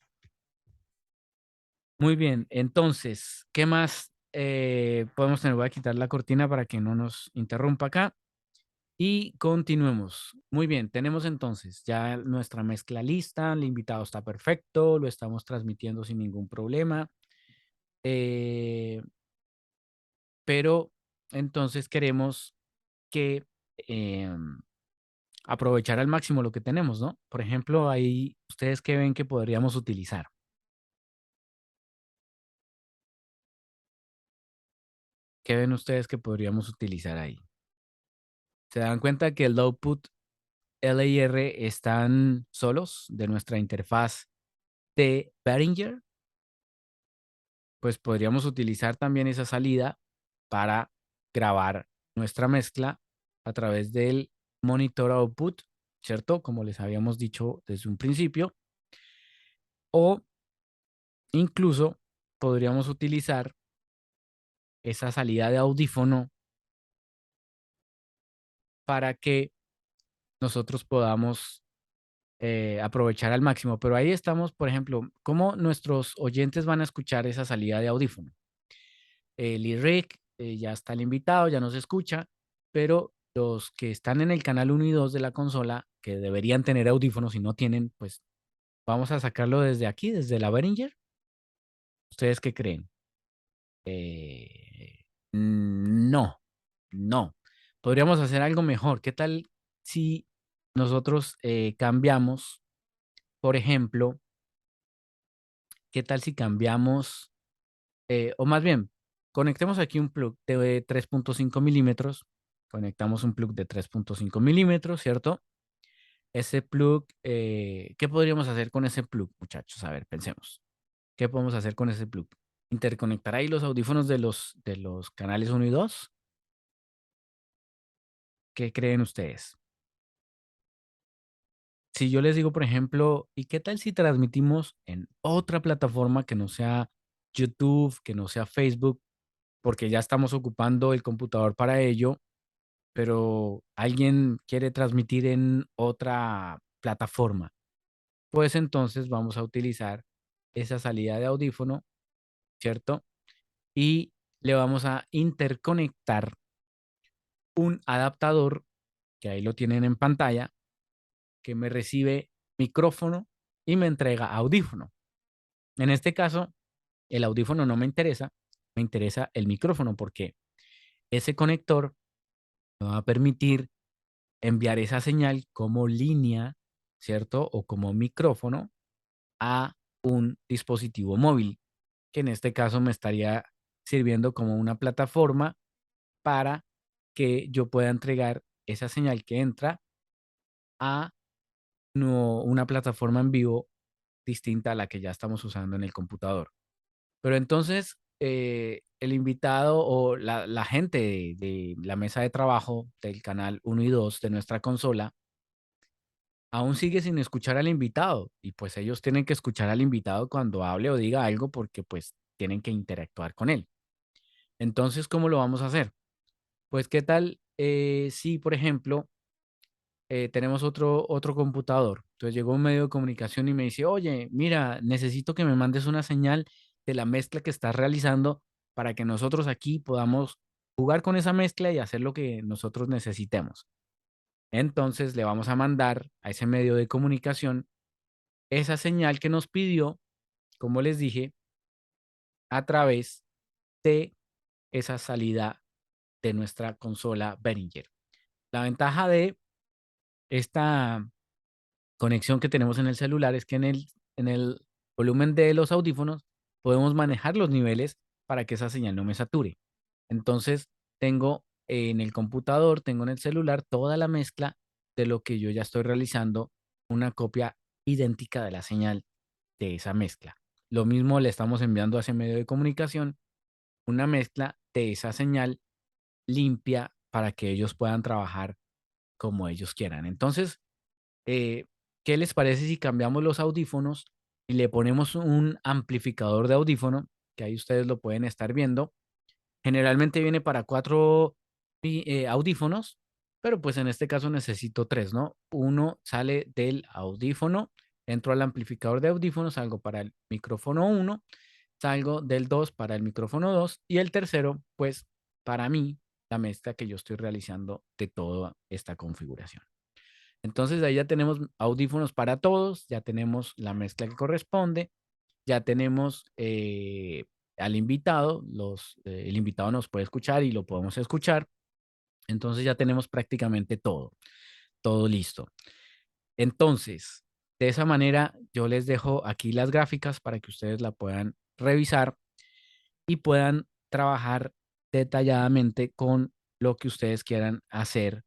Muy bien, entonces, ¿qué más podemos tener? Voy a quitar la cortina para que no nos interrumpa acá y continuemos. Muy bien, tenemos entonces ya nuestra mezcla lista, el invitado está perfecto, lo estamos transmitiendo sin ningún problema, eh, pero entonces queremos que aprovechar al máximo lo que tenemos, ¿no? Por ejemplo, ahí ustedes qué ven que podríamos utilizar. ¿Qué ven ustedes que podríamos utilizar ahí? ¿Se dan cuenta que el output L y R están solos de nuestra interfaz de Behringer? Pues podríamos utilizar también esa salida para grabar nuestra mezcla a través del monitor output, ¿cierto? Como les habíamos dicho desde un principio. O incluso podríamos utilizar esa salida de audífono para que nosotros podamos aprovechar al máximo. Pero ahí estamos, por ejemplo, cómo nuestros oyentes van a escuchar esa salida de audífono. Rick ya está el invitado, ya nos escucha, pero los que están en el canal uno y 2 de la consola, que deberían tener audífonos y no tienen, pues vamos a sacarlo desde aquí, desde la Behringer. ¿Ustedes qué creen? No, no. Podríamos hacer algo mejor. ¿Qué tal si nosotros cambiamos, por ejemplo, qué tal si cambiamos, o más bien, conectemos aquí un plug de 3.5 milímetros, conectamos un plug de 3.5 milímetros, ¿cierto? Ese plug, ¿qué podríamos hacer con ese plug, muchachos? A ver, pensemos. ¿Qué podemos hacer con ese plug? ¿Interconectar ahí los audífonos de los canales uno y 2? ¿Qué creen ustedes? Si yo les digo, por ejemplo, ¿y qué tal si transmitimos en otra plataforma que no sea YouTube, que no sea Facebook, porque ya estamos ocupando el computador para ello, pero alguien quiere transmitir en otra plataforma? Pues entonces vamos a utilizar esa salida de audífono, ¿cierto? Y le vamos a interconectar un adaptador, que ahí lo tienen en pantalla, que me recibe micrófono y me entrega audífono. En este caso, el audífono no me interesa el micrófono porque ese conector me va a permitir enviar esa señal como línea, ¿cierto? O como micrófono a un dispositivo móvil, que en este caso me estaría sirviendo como una plataforma para que yo pueda entregar esa señal que entra a una plataforma en vivo distinta a la que ya estamos usando en el computador. Pero entonces, el invitado o la gente de la mesa de trabajo del canal uno y 2 de nuestra consola aún sigue sin escuchar al invitado y pues ellos tienen que escuchar al invitado cuando hable o diga algo porque pues tienen que interactuar con él. Entonces, ¿cómo lo vamos a hacer? Pues, ¿qué tal si, por ejemplo, tenemos otro computador? Entonces llegó un medio de comunicación y me dice, oye, mira, necesito que me mandes una señal de la mezcla que estás realizando para que nosotros aquí podamos jugar con esa mezcla y hacer lo que nosotros necesitemos. Entonces le vamos a mandar a ese medio de comunicación esa señal que nos pidió, como les dije, a través de esa salida de nuestra consola Behringer. La ventaja de esta conexión que tenemos en el celular es que en el volumen de los audífonos podemos manejar los niveles para que esa señal no me sature. Entonces, tengo en el computador, tengo en el celular toda la mezcla de lo que yo ya estoy realizando, una copia idéntica de la señal de esa mezcla. Lo mismo le estamos enviando a ese medio de comunicación una mezcla de esa señal limpia para que ellos puedan trabajar como ellos quieran. Entonces, eh, ¿qué les parece si cambiamos los audífonos y le ponemos un amplificador de audífono? Que ahí ustedes lo pueden estar viendo. Generalmente viene para cuatro audífonos, pero pues en este caso necesito tres, ¿no? Uno sale del audífono, entro al amplificador de audífonos, salgo para el micrófono uno, salgo del 2 para el micrófono 2 y el tercero, pues para mí, la mezcla que yo estoy realizando de toda esta configuración. Entonces ahí ya tenemos audífonos para todos, ya tenemos la mezcla que corresponde, ya tenemos al invitado, el invitado nos puede escuchar y lo podemos escuchar. Entonces ya tenemos prácticamente todo, todo listo. Entonces, de esa manera yo les dejo aquí las gráficas para que ustedes la puedan revisar y puedan trabajar detalladamente con lo que ustedes quieran hacer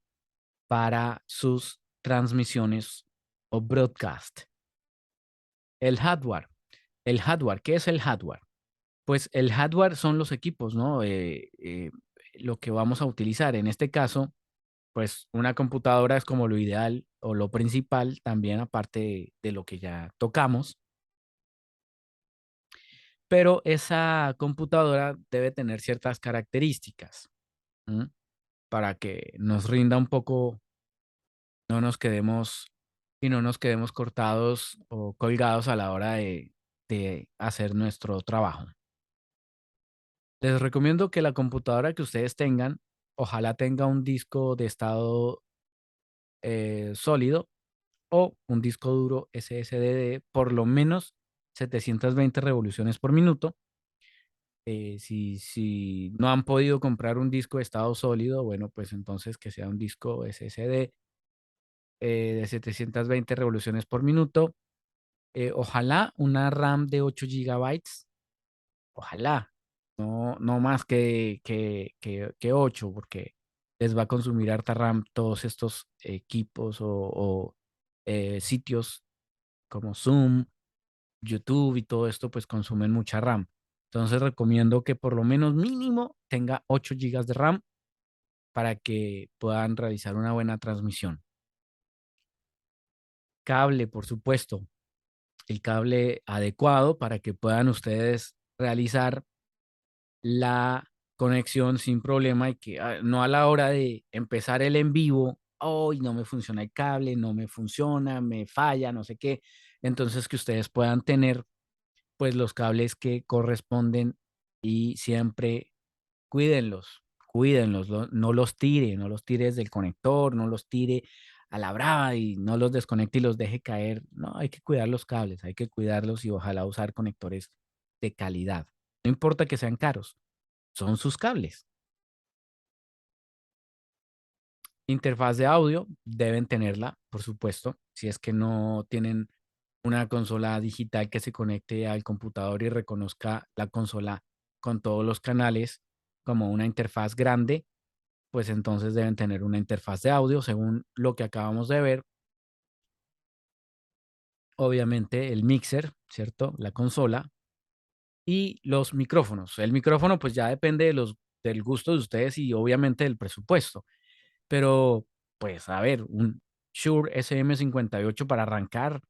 para sus transmisiones o broadcast. El hardware. El hardware, ¿qué es el hardware? Pues el hardware son los equipos, ¿no? Lo que vamos a utilizar. En este caso, pues una computadora es como lo ideal o lo principal también, aparte de lo que ya tocamos. Pero esa computadora debe tener ciertas características, ¿m? Para que nos rinda un poco, no nos quedemos y no nos quedemos cortados o colgados a la hora de hacer nuestro trabajo. Les recomiendo que la computadora que ustedes tengan, ojalá tenga un disco de estado sólido o un disco duro SSD de por lo menos 720 revoluciones por minuto. Si no han podido comprar un disco de estado sólido, bueno, pues entonces que sea un disco SSD de 720 revoluciones por minuto. Ojalá una RAM de 8 gigabytes. Ojalá. No, no más que 8, porque les va a consumir harta RAM todos estos equipos o sitios como Zoom, YouTube y todo esto, pues consumen mucha RAM. Entonces recomiendo que por lo menos mínimo tenga 8 gigas de RAM para que puedan realizar una buena transmisión. Cable, por supuesto, el cable adecuado para que puedan ustedes realizar la conexión sin problema y que no a la hora de empezar el en vivo, hoy no me funciona el cable, no me funciona, me falla, no sé qué. Entonces que ustedes puedan tener pues los cables que corresponden y siempre cuídenlos, cuídenlos, no los tire, no los tires del conector, no los tire a la brava y no los desconecte y los deje caer. No, hay que cuidar los cables, hay que cuidarlos y ojalá usar conectores de calidad. No importa que sean caros, son sus cables. Interfaz de audio deben tenerla, por supuesto, si es que no tienen una consola digital que se conecte al computador y reconozca la consola con todos los canales como una interfaz grande, pues entonces deben tener una interfaz de audio según lo que acabamos de ver. Obviamente el mixer, ¿cierto? La consola y los micrófonos. El micrófono pues ya depende del gusto de ustedes y obviamente del presupuesto. Pero, pues, a ver, un Shure SM58 para arrancar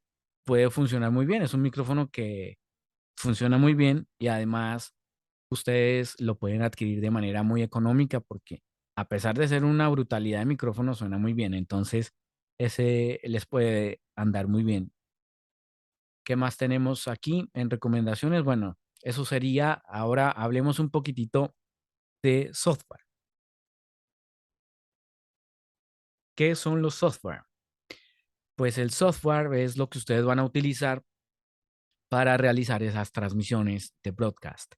puede funcionar muy bien. Es un micrófono que funciona muy bien y además ustedes lo pueden adquirir de manera muy económica porque a pesar de ser una brutalidad de micrófono, suena muy bien. Entonces, ese les puede andar muy bien. ¿Qué más tenemos aquí en recomendaciones? Bueno, eso sería. Ahora hablemos un poquitito de software. ¿Qué son los software? Pues el software es lo que ustedes van a utilizar para realizar esas transmisiones de broadcast.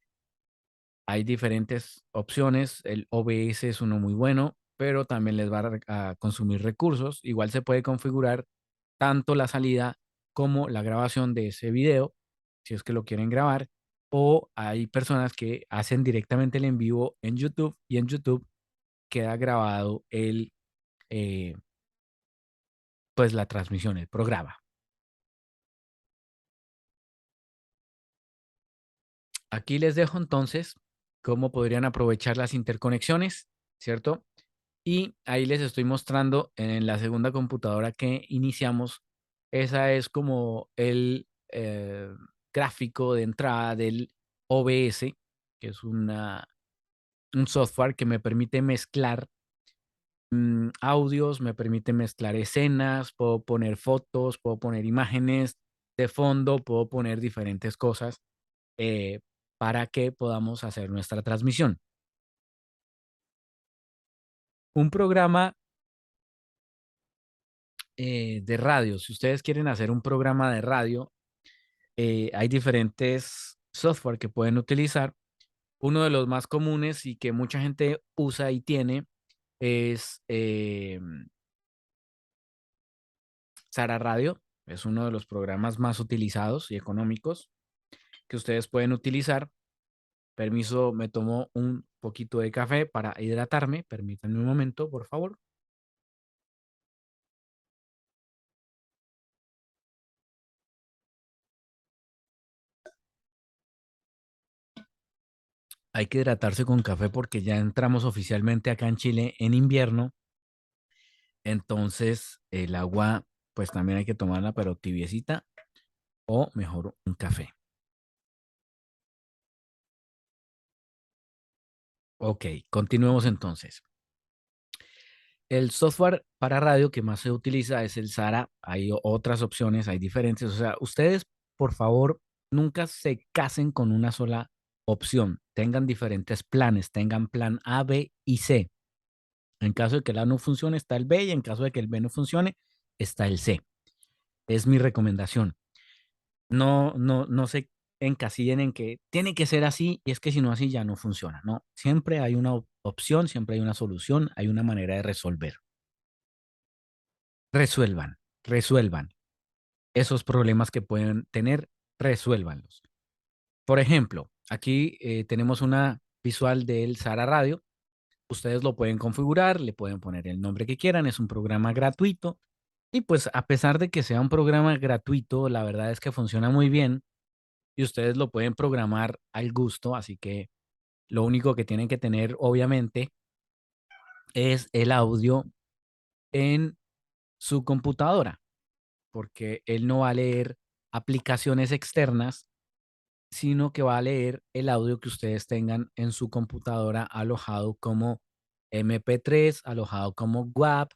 Hay diferentes opciones. El OBS es uno muy bueno, pero también les va a consumir recursos. Igual se puede configurar tanto la salida como la grabación de ese video, si es que lo quieren grabar. O hay personas que hacen directamente el en vivo en YouTube y en YouTube queda grabado eh, pues la transmisión, el programa. Aquí les dejo entonces cómo podrían aprovechar las interconexiones, ¿cierto? Y ahí les estoy mostrando en la segunda computadora que iniciamos. Esa es como el gráfico de entrada del OBS, que es un software que me permite mezclar audios, me permite mezclar escenas, puedo poner fotos, puedo poner imágenes de fondo, puedo poner diferentes cosas eh, para que podamos hacer nuestra transmisión. Un programa de radio, si ustedes quieren hacer un programa de radio, hay diferentes software que pueden utilizar. Uno de los más comunes y que mucha gente usa y tiene es Sara Radio. Es uno de los programas más utilizados y económicos que ustedes pueden utilizar. Permiso, me tomo un poquito de café para hidratarme. Permítanme un momento, por favor. Hay que hidratarse con café porque ya entramos oficialmente acá en Chile en invierno. Entonces, el agua, pues también hay que tomarla, pero tibiecita o mejor un café. Ok, continuemos entonces. El software para radio que más se utiliza es el SARA. Hay otras opciones, hay diferentes. O sea, ustedes, por favor, nunca se casen con una sola opción. Tengan diferentes planes. Tengan plan A, B y C. En caso de que el A no funcione, está el B y en caso de que el B no funcione, está el C. Es mi recomendación. No se encasillen en que tiene que ser así y es que si no así ya no funciona. No, siempre hay una opción, siempre hay una solución, hay una manera de resolver. Resuelvan esos problemas que pueden tener, resuélvanlos. Por ejemplo, aquí tenemos una visual del Sara Radio. Ustedes lo pueden configurar, le pueden poner el nombre que quieran, es un programa gratuito. Y pues a pesar de que sea un programa gratuito, la verdad es que funciona muy bien y ustedes lo pueden programar al gusto, así que lo único que tienen que tener, obviamente, es el audio en su computadora, porque él no va a leer aplicaciones externas, sino que va a leer el audio que ustedes tengan en su computadora alojado como MP3, alojado como WAV,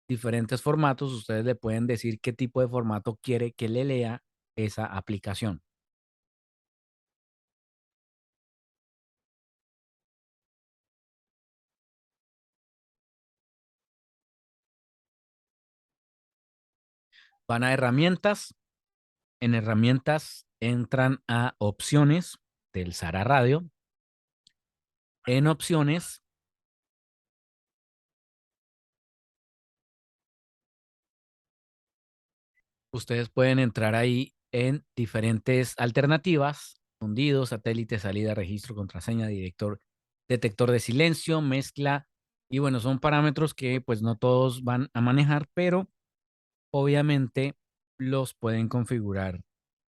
diferentes formatos. Ustedes le pueden decir qué tipo de formato quiere que le lea esa aplicación. Van a herramientas. En herramientas entran a opciones del Sara Radio. En opciones, ustedes pueden entrar ahí en diferentes alternativas, fundido, satélite, salida, registro, contraseña, detector de silencio, mezcla. Y bueno, son parámetros que pues no todos van a manejar, pero obviamente los pueden configurar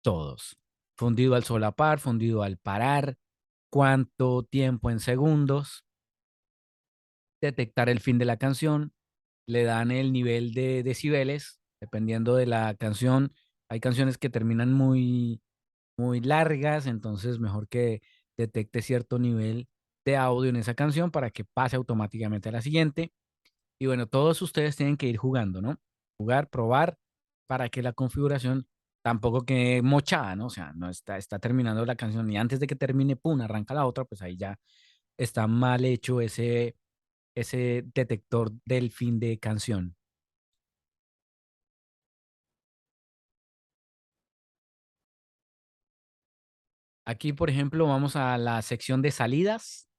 todos. Fundido al solapar, fundido al parar, cuánto tiempo en segundos, detectar el fin de la canción, le dan el nivel de decibeles, dependiendo de la canción. Hay canciones que terminan muy largas, entonces mejor que detecte cierto nivel de audio en esa canción para que pase automáticamente a la siguiente. Y bueno, todos ustedes tienen que ir jugando, ¿no? Jugar, probar, para que la configuración tampoco quede mochada, ¿no? O sea, no está terminando la canción y antes de que termine, pum, arranca la otra, pues ahí ya está mal hecho ese detector del fin de canción. Aquí, por ejemplo, vamos a la sección de salidas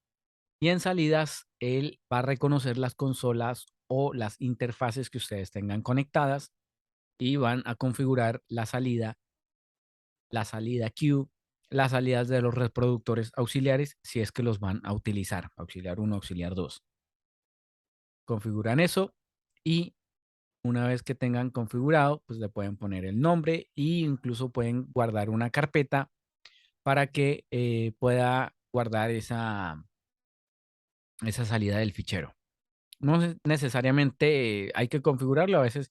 y en salidas él va a reconocer las consolas o las interfaces que ustedes tengan conectadas y van a configurar la salida Q, las salidas de los reproductores auxiliares si es que los van a utilizar, auxiliar uno, auxiliar 2. Configuran eso y una vez que tengan configurado, pues le pueden poner el nombre e incluso pueden guardar una carpeta para que pueda guardar esa salida del fichero. No necesariamente hay que configurarlo, a veces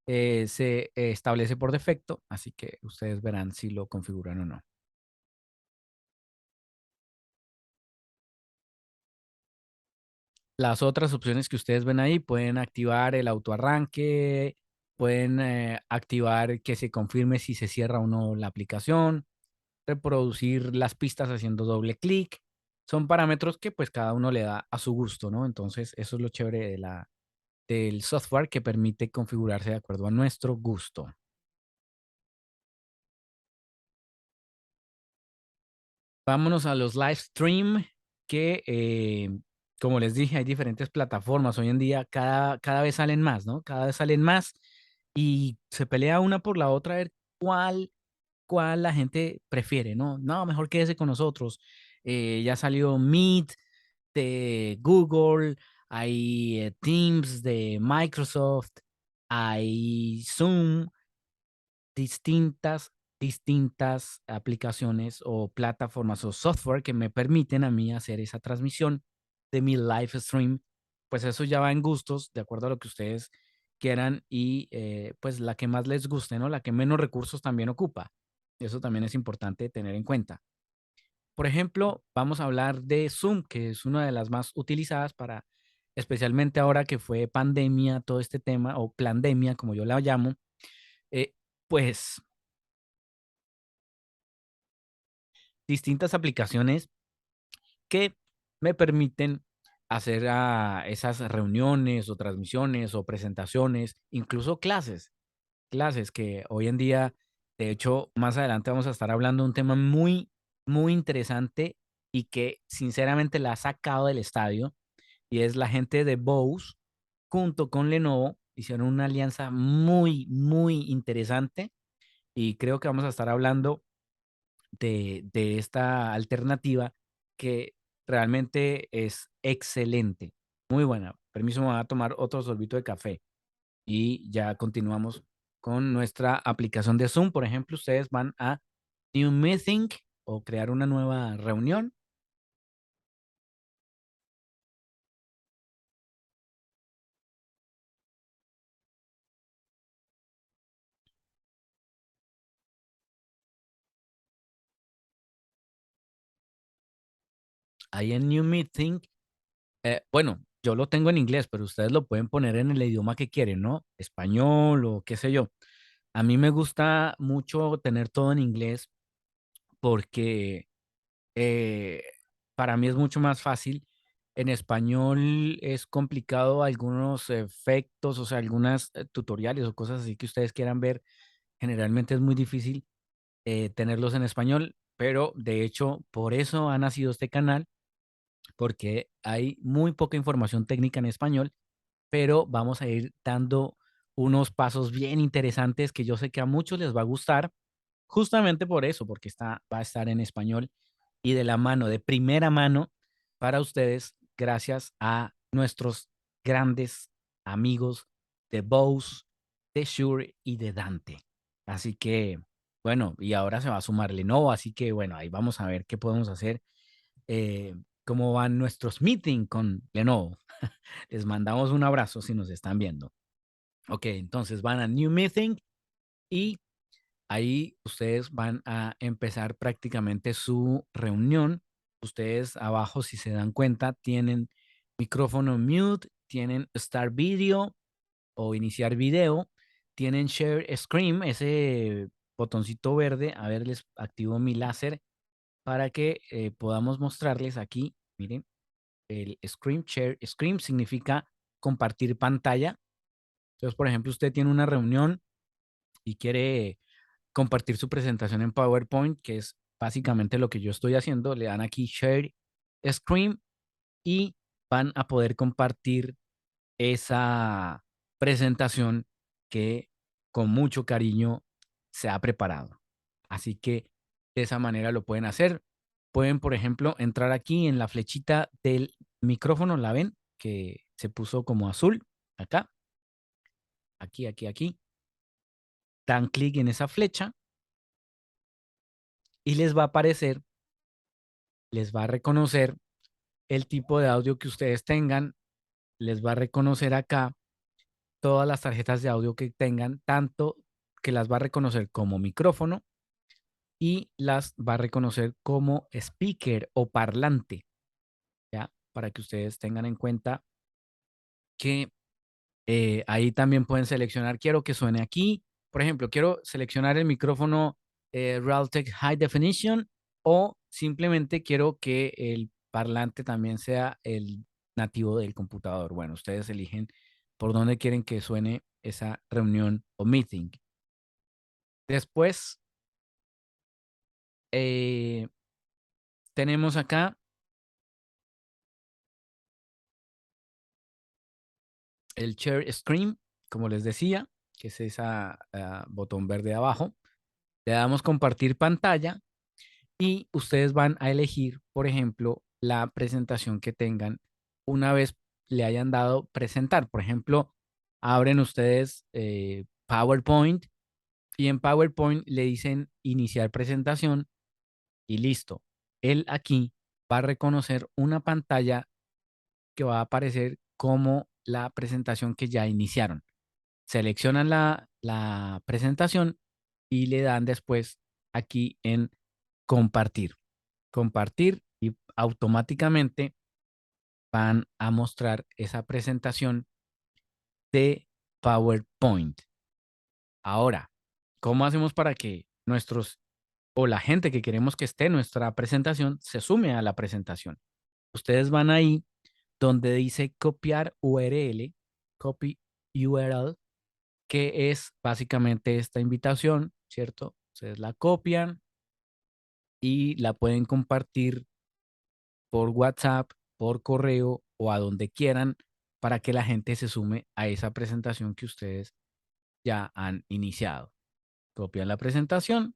se establece por defecto, así que ustedes verán si lo configuran o no. Las otras opciones que ustedes ven ahí pueden activar el autoarranque, pueden activar que se confirme si se cierra o no la aplicación, reproducir las pistas haciendo doble clic. Son parámetros que pues cada uno le da a su gusto, ¿no? Entonces eso es lo chévere del software que permite configurarse de acuerdo a nuestro gusto. Vámonos a los live stream que, como les dije, hay diferentes plataformas. Hoy en día cada vez salen más, ¿no? Cada vez salen más y se pelea una por la otra a ver cuál la gente prefiere, ¿no? No, mejor quédese con nosotros. Ya salió Meet de Google, hay Teams de Microsoft, hay Zoom, distintas aplicaciones o plataformas o software que me permiten a mí hacer esa transmisión de mi live stream. Pues eso ya va en gustos, de acuerdo a lo que ustedes quieran y pues la que más les guste, ¿no? La que menos recursos también ocupa. Eso también es importante tener en cuenta. Por ejemplo, vamos a hablar de Zoom, que es una de las más utilizadas para, especialmente ahora que fue pandemia, todo este tema, o plandemia, como yo la llamo, eh, pues distintas aplicaciones que me permiten hacer esas reuniones o transmisiones o presentaciones, incluso clases que hoy en día, de hecho, más adelante vamos a estar hablando de un tema muy interesante y que sinceramente la ha sacado del estadio y es la gente de Bose junto con Lenovo hicieron una alianza muy interesante y creo que vamos a estar hablando de esta alternativa que realmente es excelente, muy buena. Permiso, me voy a tomar otro sorbito de café y ya continuamos con nuestra aplicación de Zoom. Por ejemplo, ustedes van a New Meeting o crear una nueva reunión. Ahí en New Meeting, bueno, yo lo tengo en inglés, pero ustedes lo pueden poner en el idioma que quieren, ¿no? Español o qué sé yo. A mí me gusta mucho tener todo en inglés porque eh, para mí es mucho más fácil. En español es complicado algunos efectos, o sea, algunas tutoriales o cosas así que ustedes quieran ver. Generalmente es muy difícil tenerlos en español, pero de hecho por eso ha nacido este canal, porque hay muy poca información técnica en español, pero vamos a ir dando unos pasos bien interesantes que yo sé que a muchos les va a gustar, justamente por eso, porque va a estar en español y de la mano, de primera mano, para ustedes, gracias a nuestros grandes amigos de Bose, de Shure y de Dante. Así que, bueno, y ahora se va a sumar Lenovo, así que, bueno, ahí vamos a ver qué podemos hacer, eh, cómo van nuestros meetings con Lenovo. Les mandamos un abrazo si nos están viendo. Ok, entonces van a New Meeting y ahí ustedes van a empezar prácticamente su reunión. Ustedes abajo, si se dan cuenta, tienen micrófono mute, tienen start video o iniciar video, tienen share screen, ese botoncito verde. A ver, les activo mi láser para que podamos mostrarles aquí. Miren, el screen share screen significa compartir pantalla. Entonces, por ejemplo, usted tiene una reunión y quiere compartir su presentación en PowerPoint, que es básicamente lo que yo estoy haciendo. Le dan aquí Share Screen y van a poder compartir esa presentación que con mucho cariño se ha preparado. Así que de esa manera lo pueden hacer. Pueden, por ejemplo, entrar aquí en la flechita del micrófono, la ven, que se puso como azul, acá, aquí. Dan clic en esa flecha y les va a aparecer, les va a reconocer el tipo de audio que ustedes tengan, les va a reconocer acá todas las tarjetas de audio que tengan, tanto que las va a reconocer como micrófono y las va a reconocer como speaker o parlante, ¿ya? Para que ustedes tengan en cuenta que ahí también pueden seleccionar, quiero que suene aquí. Por ejemplo, quiero seleccionar el micrófono Realtek High Definition o simplemente quiero que el parlante también sea el nativo del computador. Bueno, ustedes eligen por dónde quieren que suene esa reunión o meeting. Después, eh, tenemos acá el Share Screen, como les decía, que es ese botón verde abajo. Le damos compartir pantalla y ustedes van a elegir, por ejemplo, la presentación que tengan una vez le hayan dado presentar. Por ejemplo, abren ustedes PowerPoint y en PowerPoint le dicen iniciar presentación y listo. Él aquí va a reconocer una pantalla que va a aparecer como la presentación que ya iniciaron. Seleccionan la presentación y le dan después aquí en compartir. Compartir y automáticamente van a mostrar esa presentación de PowerPoint. Ahora, ¿cómo hacemos para que nuestros o la gente que queremos que esté en nuestra presentación se sume a la presentación? Ustedes van ahí donde dice copiar URL, copy URL, que es básicamente esta invitación, ¿cierto? Ustedes la copian y la pueden compartir por WhatsApp, por correo o a donde quieran para que la gente se sume a esa presentación que ustedes ya han iniciado. Copian la presentación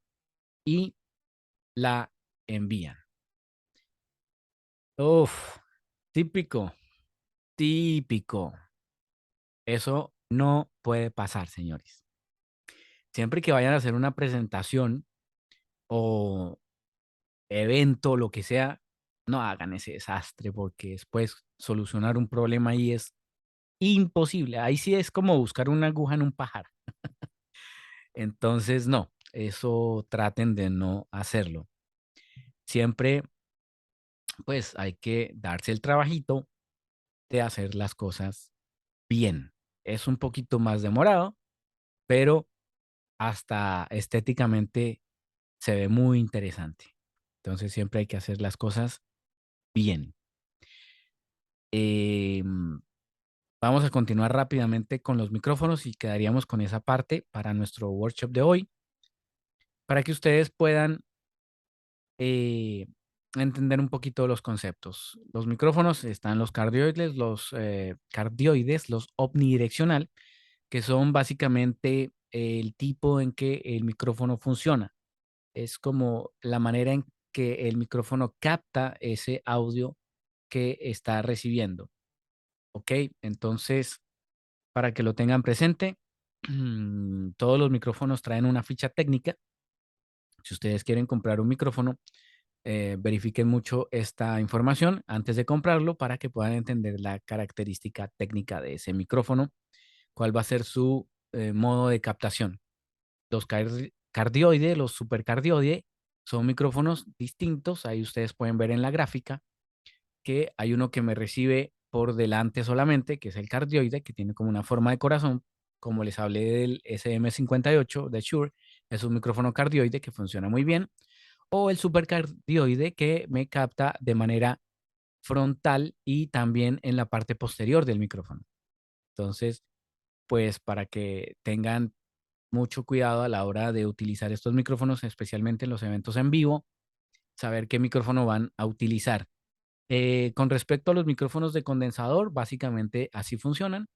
y la envían. Uf, típico, típico. Eso no puede pasar, señores. Siempre que vayan a hacer una presentación o evento, lo que sea, no hagan ese desastre porque después solucionar un problema ahí es imposible. Ahí sí es como buscar una aguja en un pajar. Entonces, no, eso traten de no hacerlo. Siempre, pues, hay que darse el trabajito de hacer las cosas bien. Es un poquito más demorado, pero hasta estéticamente se ve muy interesante. Entonces, siempre hay que hacer las cosas bien. Em, Vamos a continuar rápidamente con los micrófonos y quedaríamos con esa parte para nuestro workshop de hoy, para que ustedes puedan eh, entender un poquito los conceptos. Los micrófonos están los cardioides, los omnidireccional, que son básicamente el tipo en que el micrófono funciona. Es como la manera en que el micrófono capta ese audio que está recibiendo. ¿Ok? Entonces, para que lo tengan presente, todos los micrófonos traen una ficha técnica. Si ustedes quieren comprar un micrófono, verifiquen mucho esta información antes de comprarlo para que puedan entender la característica técnica de ese micrófono, cuál va a ser su modo de captación. Los cardioide, los supercardioide, son micrófonos distintos. Ahí ustedes pueden ver en la gráfica que hay uno que me recibe por delante solamente, que es el cardioide, que tiene como una forma de corazón, como les hablé del SM58 de Shure, es un micrófono cardioide que funciona muy bien, o el supercardioide que me capta de manera frontal y también en la parte posterior del micrófono. Entonces, pues para que tengan mucho cuidado a la hora de utilizar estos micrófonos, especialmente en los eventos en vivo, saber qué micrófono van a utilizar. Con respecto a los micrófonos de condensador, básicamente así funcionan.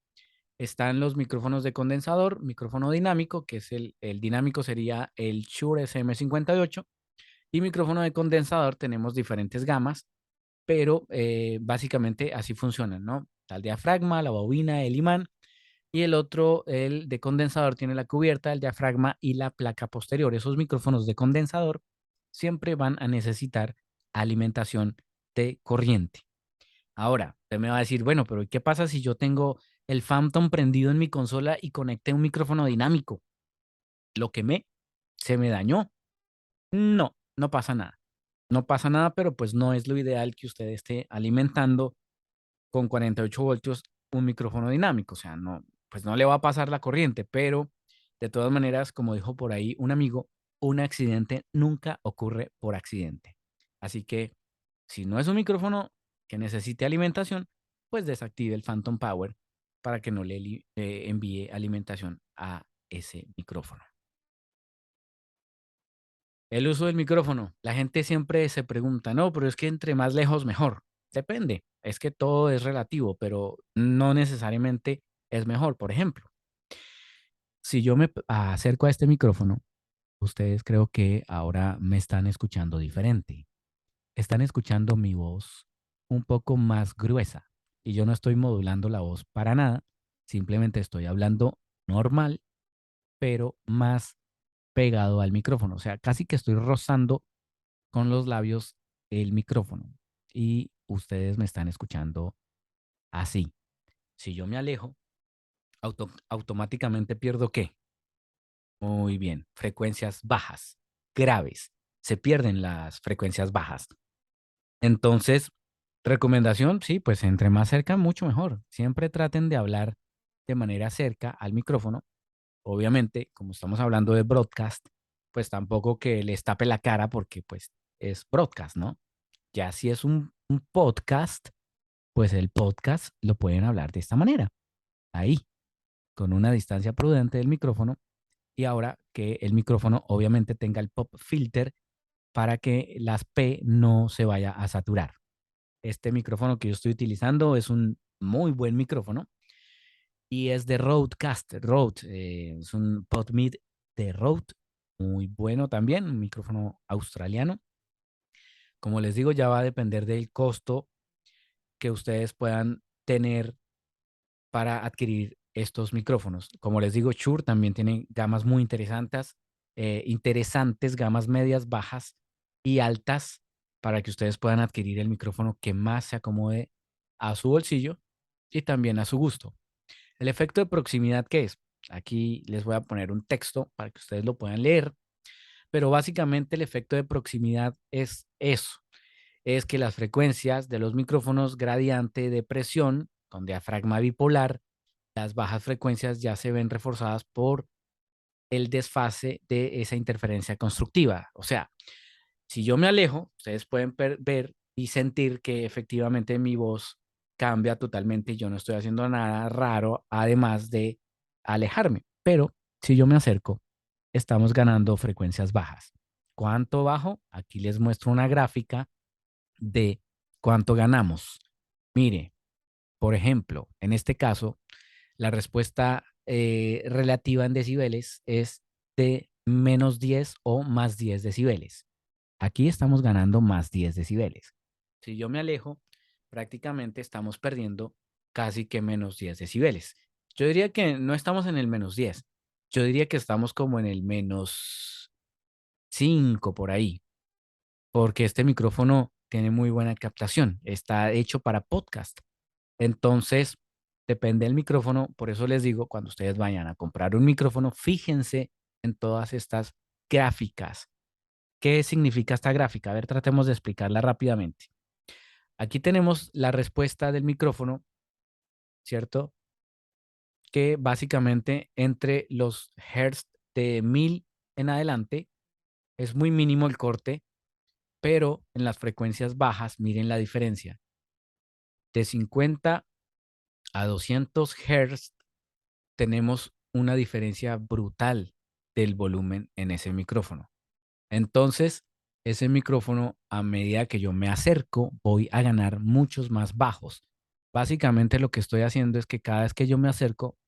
Están los micrófonos de condensador, micrófono dinámico, que es el dinámico sería el Shure SM58, y micrófono de condensador tenemos diferentes gamas, pero básicamente así funcionan, ¿no? Está el diafragma, la bobina, el imán, y el otro, el de condensador, tiene la cubierta, el diafragma y la placa posterior. Esos micrófonos de condensador siempre van a necesitar alimentación de corriente. Ahora, usted me va a decir, bueno, pero ¿qué pasa si yo tengo el Phantom prendido en mi consola y conecté un micrófono dinámico? Lo quemé, se me dañó. No, no pasa nada. No pasa nada, pero pues no es lo ideal que usted esté alimentando con 48 voltios un micrófono dinámico. O sea, no, pues no le va a pasar la corriente, pero de todas maneras, como dijo por ahí un amigo, un accidente nunca ocurre por accidente. Así que si no es un micrófono que necesite alimentación, pues desactive el Phantom Power para que no le envíe alimentación a ese micrófono. El uso del micrófono. La gente siempre se pregunta, no, pero es que entre más lejos mejor. Depende, es que todo es relativo, pero no necesariamente es mejor. Por ejemplo, si yo me acerco a este micrófono, ustedes creo que ahora me están escuchando diferente. Están escuchando mi voz un poco más gruesa y yo no estoy modulando la voz para nada, simplemente estoy hablando normal, pero más pegado al micrófono, o sea, casi que estoy rozando con los labios el micrófono y ustedes me están escuchando así. Si yo me alejo, automáticamente pierdo ¿qué? Muy bien, frecuencias bajas, graves. Se pierden las frecuencias bajas. Entonces, recomendación, sí, pues entre más cerca, mucho mejor. Siempre traten de hablar de manera cerca al micrófono. Obviamente, como estamos hablando de broadcast, pues tampoco que les tape la cara porque pues es broadcast, ¿no? Ya si es un podcast, pues el podcast lo pueden hablar de esta manera, ahí, con una distancia prudente del micrófono y ahora que el micrófono obviamente tenga el pop filter para que las P no se vaya a saturar. Este micrófono que yo estoy utilizando es un muy buen micrófono y es de Rodecaster. Es un PodMid de Rode, muy bueno también, un micrófono australiano. Como les digo, ya va a depender del costo que ustedes puedan tener para adquirir estos micrófonos. Como les digo, Shure también tiene gamas muy interesantes, gamas medias, bajas y altas para que ustedes puedan adquirir el micrófono que más se acomode a su bolsillo y también a su gusto. El efecto de proximidad, ¿qué es? Aquí les voy a poner un texto para que ustedes lo puedan leer, pero básicamente el efecto de proximidad es eso, es que las frecuencias de los micrófonos gradiente de presión con diafragma bipolar, las bajas frecuencias ya se ven reforzadas por el desfase de esa interferencia constructiva. O sea, si yo me alejo, ustedes pueden ver y sentir que efectivamente mi voz cambia totalmente y yo no estoy haciendo nada raro, además de alejarme. Pero si yo me acerco, estamos ganando frecuencias bajas. ¿Cuánto bajo? Aquí les muestro una gráfica de cuánto ganamos. Mire, por ejemplo, en este caso, la respuesta relativa en decibeles es de -10 o +10 decibeles. Aquí estamos ganando +10 decibeles. Si yo me alejo, prácticamente estamos perdiendo casi que -10 decibeles. Yo diría que no estamos en el -10. Yo diría que estamos como en el -5 por ahí, porque este micrófono tiene muy buena captación. Está hecho para podcast. Entonces, depende del micrófono. Por eso les digo, cuando ustedes vayan a comprar un micrófono, fíjense en todas estas gráficas. ¿Qué significa esta gráfica? A ver, tratemos de explicarla rápidamente. Aquí tenemos la respuesta del micrófono, ¿cierto? Que básicamente entre los hertz de 1000 en adelante es muy mínimo el corte, pero en las frecuencias bajas, miren la diferencia. De 50 a 200 hertz tenemos una diferencia brutal del volumen en ese micrófono. Entonces, ese micrófono, a medida que yo me acerco, voy a ganar muchos más bajos. Básicamente lo que estoy haciendo es que cada vez que yo me acerco,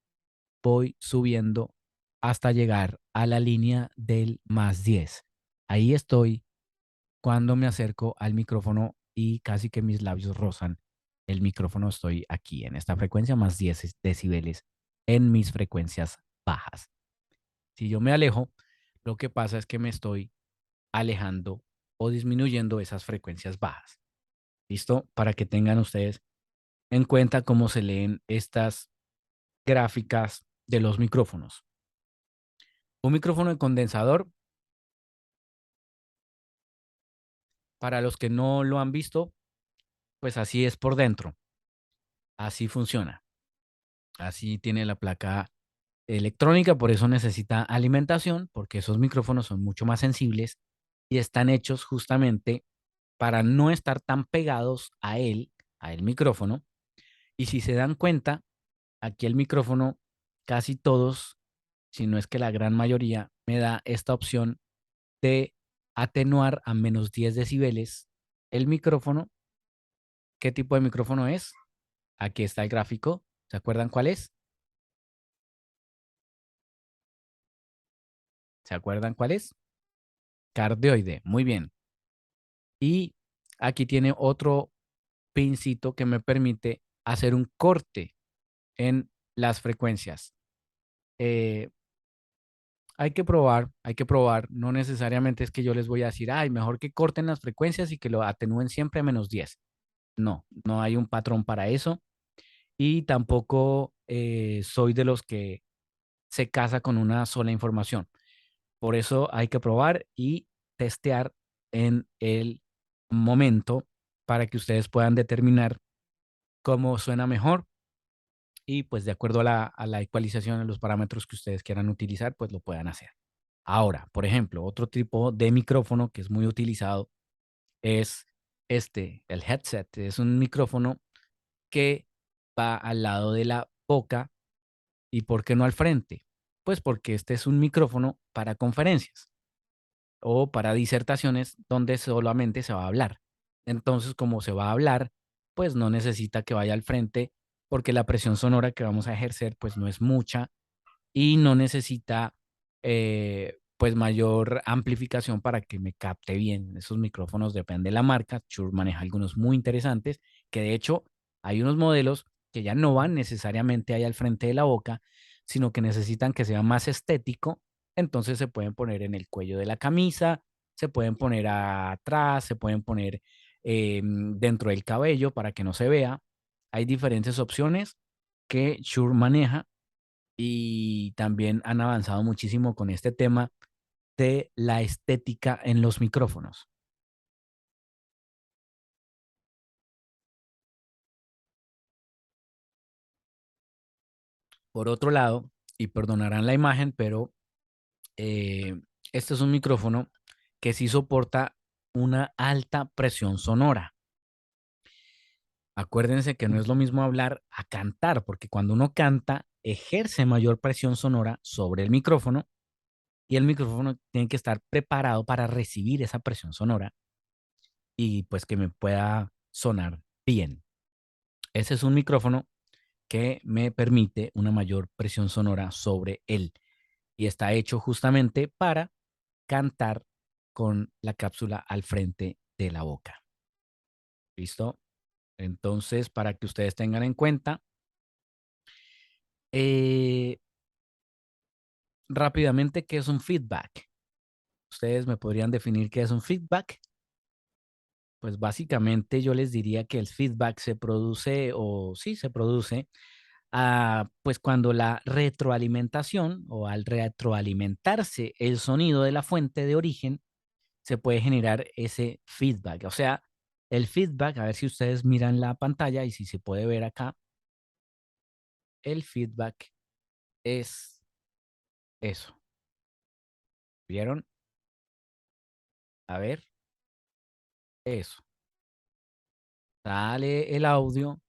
voy subiendo hasta llegar a la línea del +10. Ahí estoy cuando me acerco al micrófono y casi que mis labios rozan el micrófono. Estoy aquí en esta frecuencia, +10 decibeles en mis frecuencias bajas. Si yo me alejo, lo que pasa es que me estoy alejando o disminuyendo esas frecuencias bajas. ¿Listo? Para que tengan ustedes en cuenta cómo se leen estas gráficas de los micrófonos. Un micrófono de condensador, para los que no lo han visto, pues así es por dentro. Así funciona. Así tiene la placa electrónica, por eso necesita alimentación, porque esos micrófonos son mucho más sensibles y están hechos justamente para no estar tan pegados a el micrófono. Y si se dan cuenta, aquí el micrófono, casi todos, si no es que la gran mayoría, me da esta opción de atenuar a menos 10 decibeles el micrófono. ¿Qué tipo de micrófono es? Aquí está el gráfico. ¿Se acuerdan cuál es? ¿Se acuerdan cuál es? Cardioide. Muy bien. Y aquí tiene otro pincito que me permite hacer un corte en las frecuencias. Eh, hay que probar. No necesariamente es que yo les voy a decir, ay, mejor que corten las frecuencias y que lo atenúen siempre a menos 10. No, no hay un patrón para eso. Y tampoco soy de los que se casa con una sola información. Por eso hay que probar y testear en el momento para que ustedes puedan determinar cómo suena mejor y pues de acuerdo a la ecualización, a los parámetros que ustedes quieran utilizar, pues lo puedan hacer. Ahora, por ejemplo, otro tipo de micrófono que es muy utilizado es el headset. Es un micrófono que va al lado de la boca. ¿Y por qué no al frente? Pues porque este es un micrófono para conferencias o para disertaciones donde solamente se va a hablar. Entonces, como se va a hablar, pues no necesita que vaya al frente porque la presión sonora que vamos a ejercer pues no es mucha y no necesita pues mayor amplificación para que me capte bien. Esos micrófonos depende de la marca. Shure maneja algunos muy interesantes que de hecho hay unos modelos que ya no van necesariamente ahí al frente de la boca, sino que necesitan que sea más estético. Entonces se pueden poner en el cuello de la camisa, se pueden poner atrás, se pueden poner dentro del cabello para que no se vea. Hay diferentes opciones que Shure maneja y también han avanzado muchísimo con este tema de la estética en los micrófonos. Por otro lado, y perdonarán la imagen, pero eh, este es un micrófono que sí soporta una alta presión sonora. Acuérdense que no es lo mismo hablar a cantar, porque cuando uno canta, ejerce mayor presión sonora sobre el micrófono y el micrófono tiene que estar preparado para recibir esa presión sonora y pues que me pueda sonar bien. Ese es un micrófono que me permite una mayor presión sonora sobre él y está hecho justamente para cantar con la cápsula al frente de la boca. ¿Listo? Entonces, para que ustedes tengan en cuenta, eh, rápidamente, ¿qué es un feedback? ¿Ustedes me podrían definir qué es un feedback? Pues básicamente yo les diría que el feedback se produce, o sí, se produce pues cuando la retroalimentación o al retroalimentarse el sonido de la fuente de origen, se puede generar ese feedback. O sea, el feedback, a ver si ustedes miran la pantalla y si se puede ver acá, el feedback es eso. ¿Vieron? A ver, eso. Sale el audio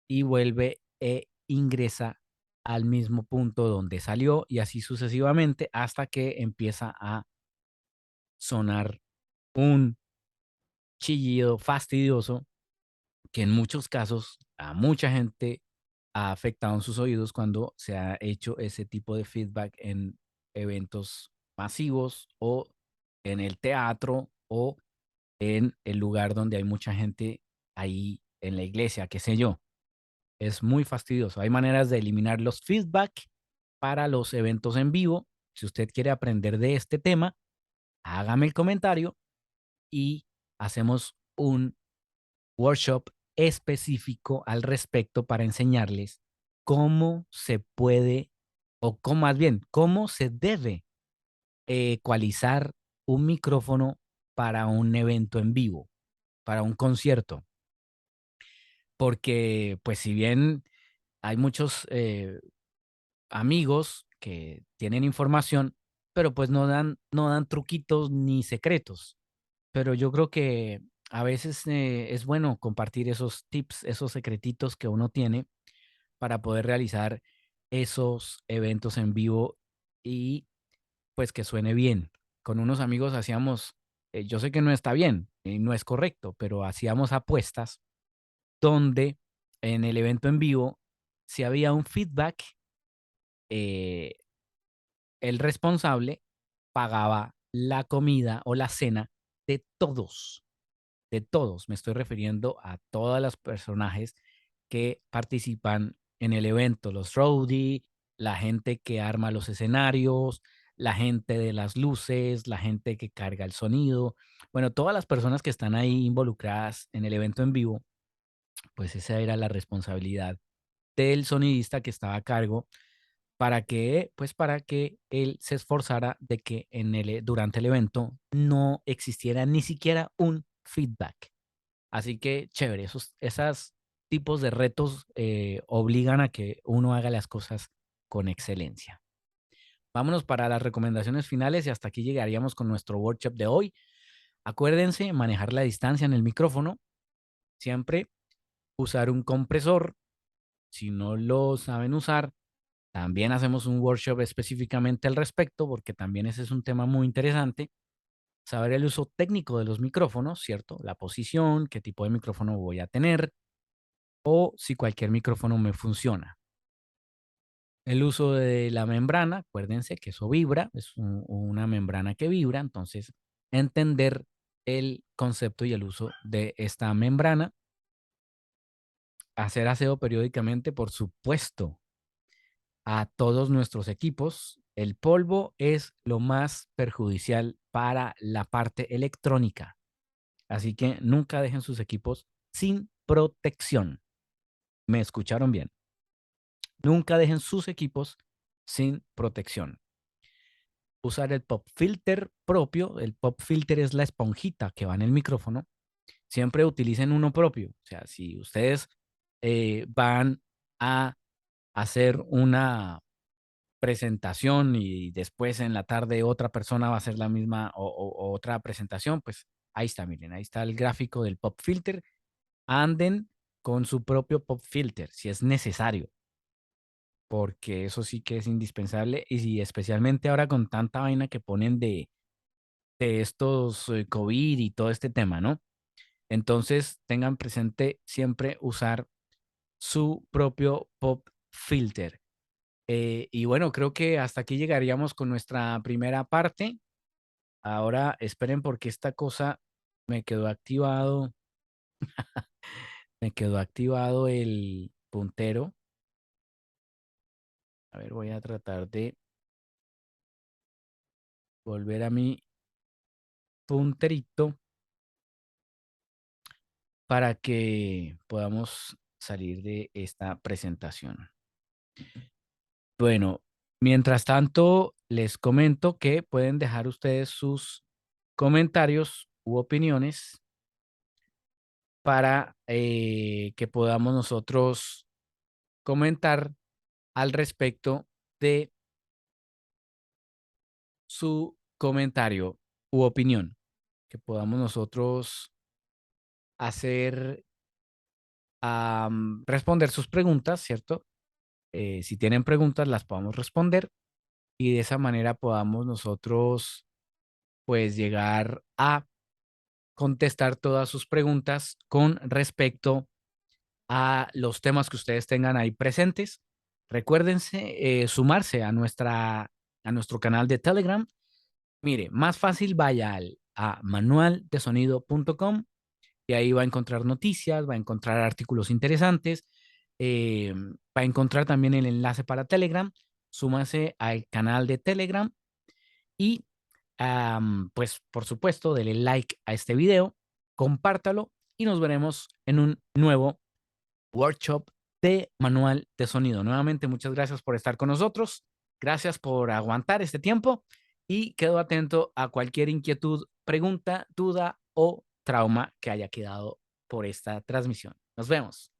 y vuelve e ingresa al mismo punto donde salió y así sucesivamente hasta que empieza a sonar un chillido fastidioso que en muchos casos a mucha gente ha afectado en sus oídos cuando se ha hecho ese tipo de feedback en eventos masivos o en el teatro o en el lugar donde hay mucha gente ahí en la iglesia, qué sé yo. Es muy fastidioso. Hay maneras de eliminar los feedback para los eventos en vivo. Si usted quiere aprender de este tema, hágame el comentario y hacemos un workshop específico al respecto para enseñarles cómo se puede, o cómo más bien, cómo se debe ecualizar un micrófono para un evento en vivo, para un concierto. Porque, pues, si bien hay muchos amigos que tienen información, pero pues no dan truquitos ni secretos. Pero yo creo que a veces es bueno compartir esos tips, esos secretitos que uno tiene para poder realizar esos eventos en vivo y pues que suene bien. Con unos amigos hacíamos, yo sé que no está bien y no es correcto, pero hacíamos apuestas donde en el evento en vivo, si había un feedback, eh, el responsable pagaba la comida o la cena de todos, de todos. Me estoy refiriendo a todos los personajes que participan en el evento, los roadie, la gente que arma los escenarios, la gente de las luces, la gente que carga el sonido. Bueno, todas las personas que están ahí involucradas en el evento en vivo, pues esa era la responsabilidad del sonidista que estaba a cargo para que él se esforzara de que durante el evento no existiera ni siquiera un feedback. Así que chévere, esos tipos de retos obligan a que uno haga las cosas con excelencia. Vámonos para las recomendaciones finales y hasta aquí llegaríamos con nuestro workshop de hoy. Acuérdense, manejar la distancia en el micrófono, siempre usar un compresor. Si no lo saben usar, también hacemos un workshop específicamente al respecto, porque también ese es un tema muy interesante. Saber el uso técnico de los micrófonos, ¿cierto? La posición, qué tipo de micrófono voy a tener o si cualquier micrófono me funciona. El uso de la membrana, acuérdense que eso vibra, es una membrana que vibra, entonces entender el concepto y el uso de esta membrana. Hacer aseo periódicamente, por supuesto, a todos nuestros equipos. El polvo es lo más perjudicial para la parte electrónica, así que nunca dejen sus equipos sin protección. ¿Me escucharon bien? Nunca dejen sus equipos sin protección. Usar el pop filter propio. El pop filter es la esponjita que va en el micrófono. Siempre utilicen uno propio. O sea, si ustedes van a hacer una presentación y después en la tarde otra persona va a hacer la misma o otra presentación, pues ahí está, miren, ahí está el gráfico del pop filter. Anden con su propio pop filter si es necesario, porque eso sí que es indispensable y si especialmente ahora con tanta vaina que ponen de estos COVID y todo este tema, ¿no? Entonces tengan presente siempre usar su propio pop filter. Y bueno, creo que hasta aquí llegaríamos con nuestra primera parte. Ahora esperen porque esta cosa me quedó activado, me quedó activado el puntero. A ver, voy a tratar de volver a mi punterito para que podamos salir de esta presentación. Bueno, mientras tanto, les comento que pueden dejar ustedes sus comentarios u opiniones para que podamos nosotros comentar al respecto de su comentario u opinión, que podamos nosotros hacer, responder sus preguntas, ¿cierto? Si tienen preguntas, las podamos responder y de esa manera podamos nosotros, pues, llegar a contestar todas sus preguntas con respecto a los temas que ustedes tengan ahí presentes. Recuérdense sumarse a nuestro canal de Telegram. Mire, más fácil vaya a manualdesonido.com y ahí va a encontrar noticias, va a encontrar artículos interesantes, va a encontrar también el enlace para Telegram. Súmase al canal de Telegram y Pues por supuesto, dele like a este video, compártalo y nos veremos en un nuevo workshop de manual de sonido. Nuevamente, muchas gracias por estar con nosotros. Gracias por aguantar este tiempo y quedo atento a cualquier inquietud, pregunta, duda o trauma que haya quedado por esta transmisión. Nos vemos.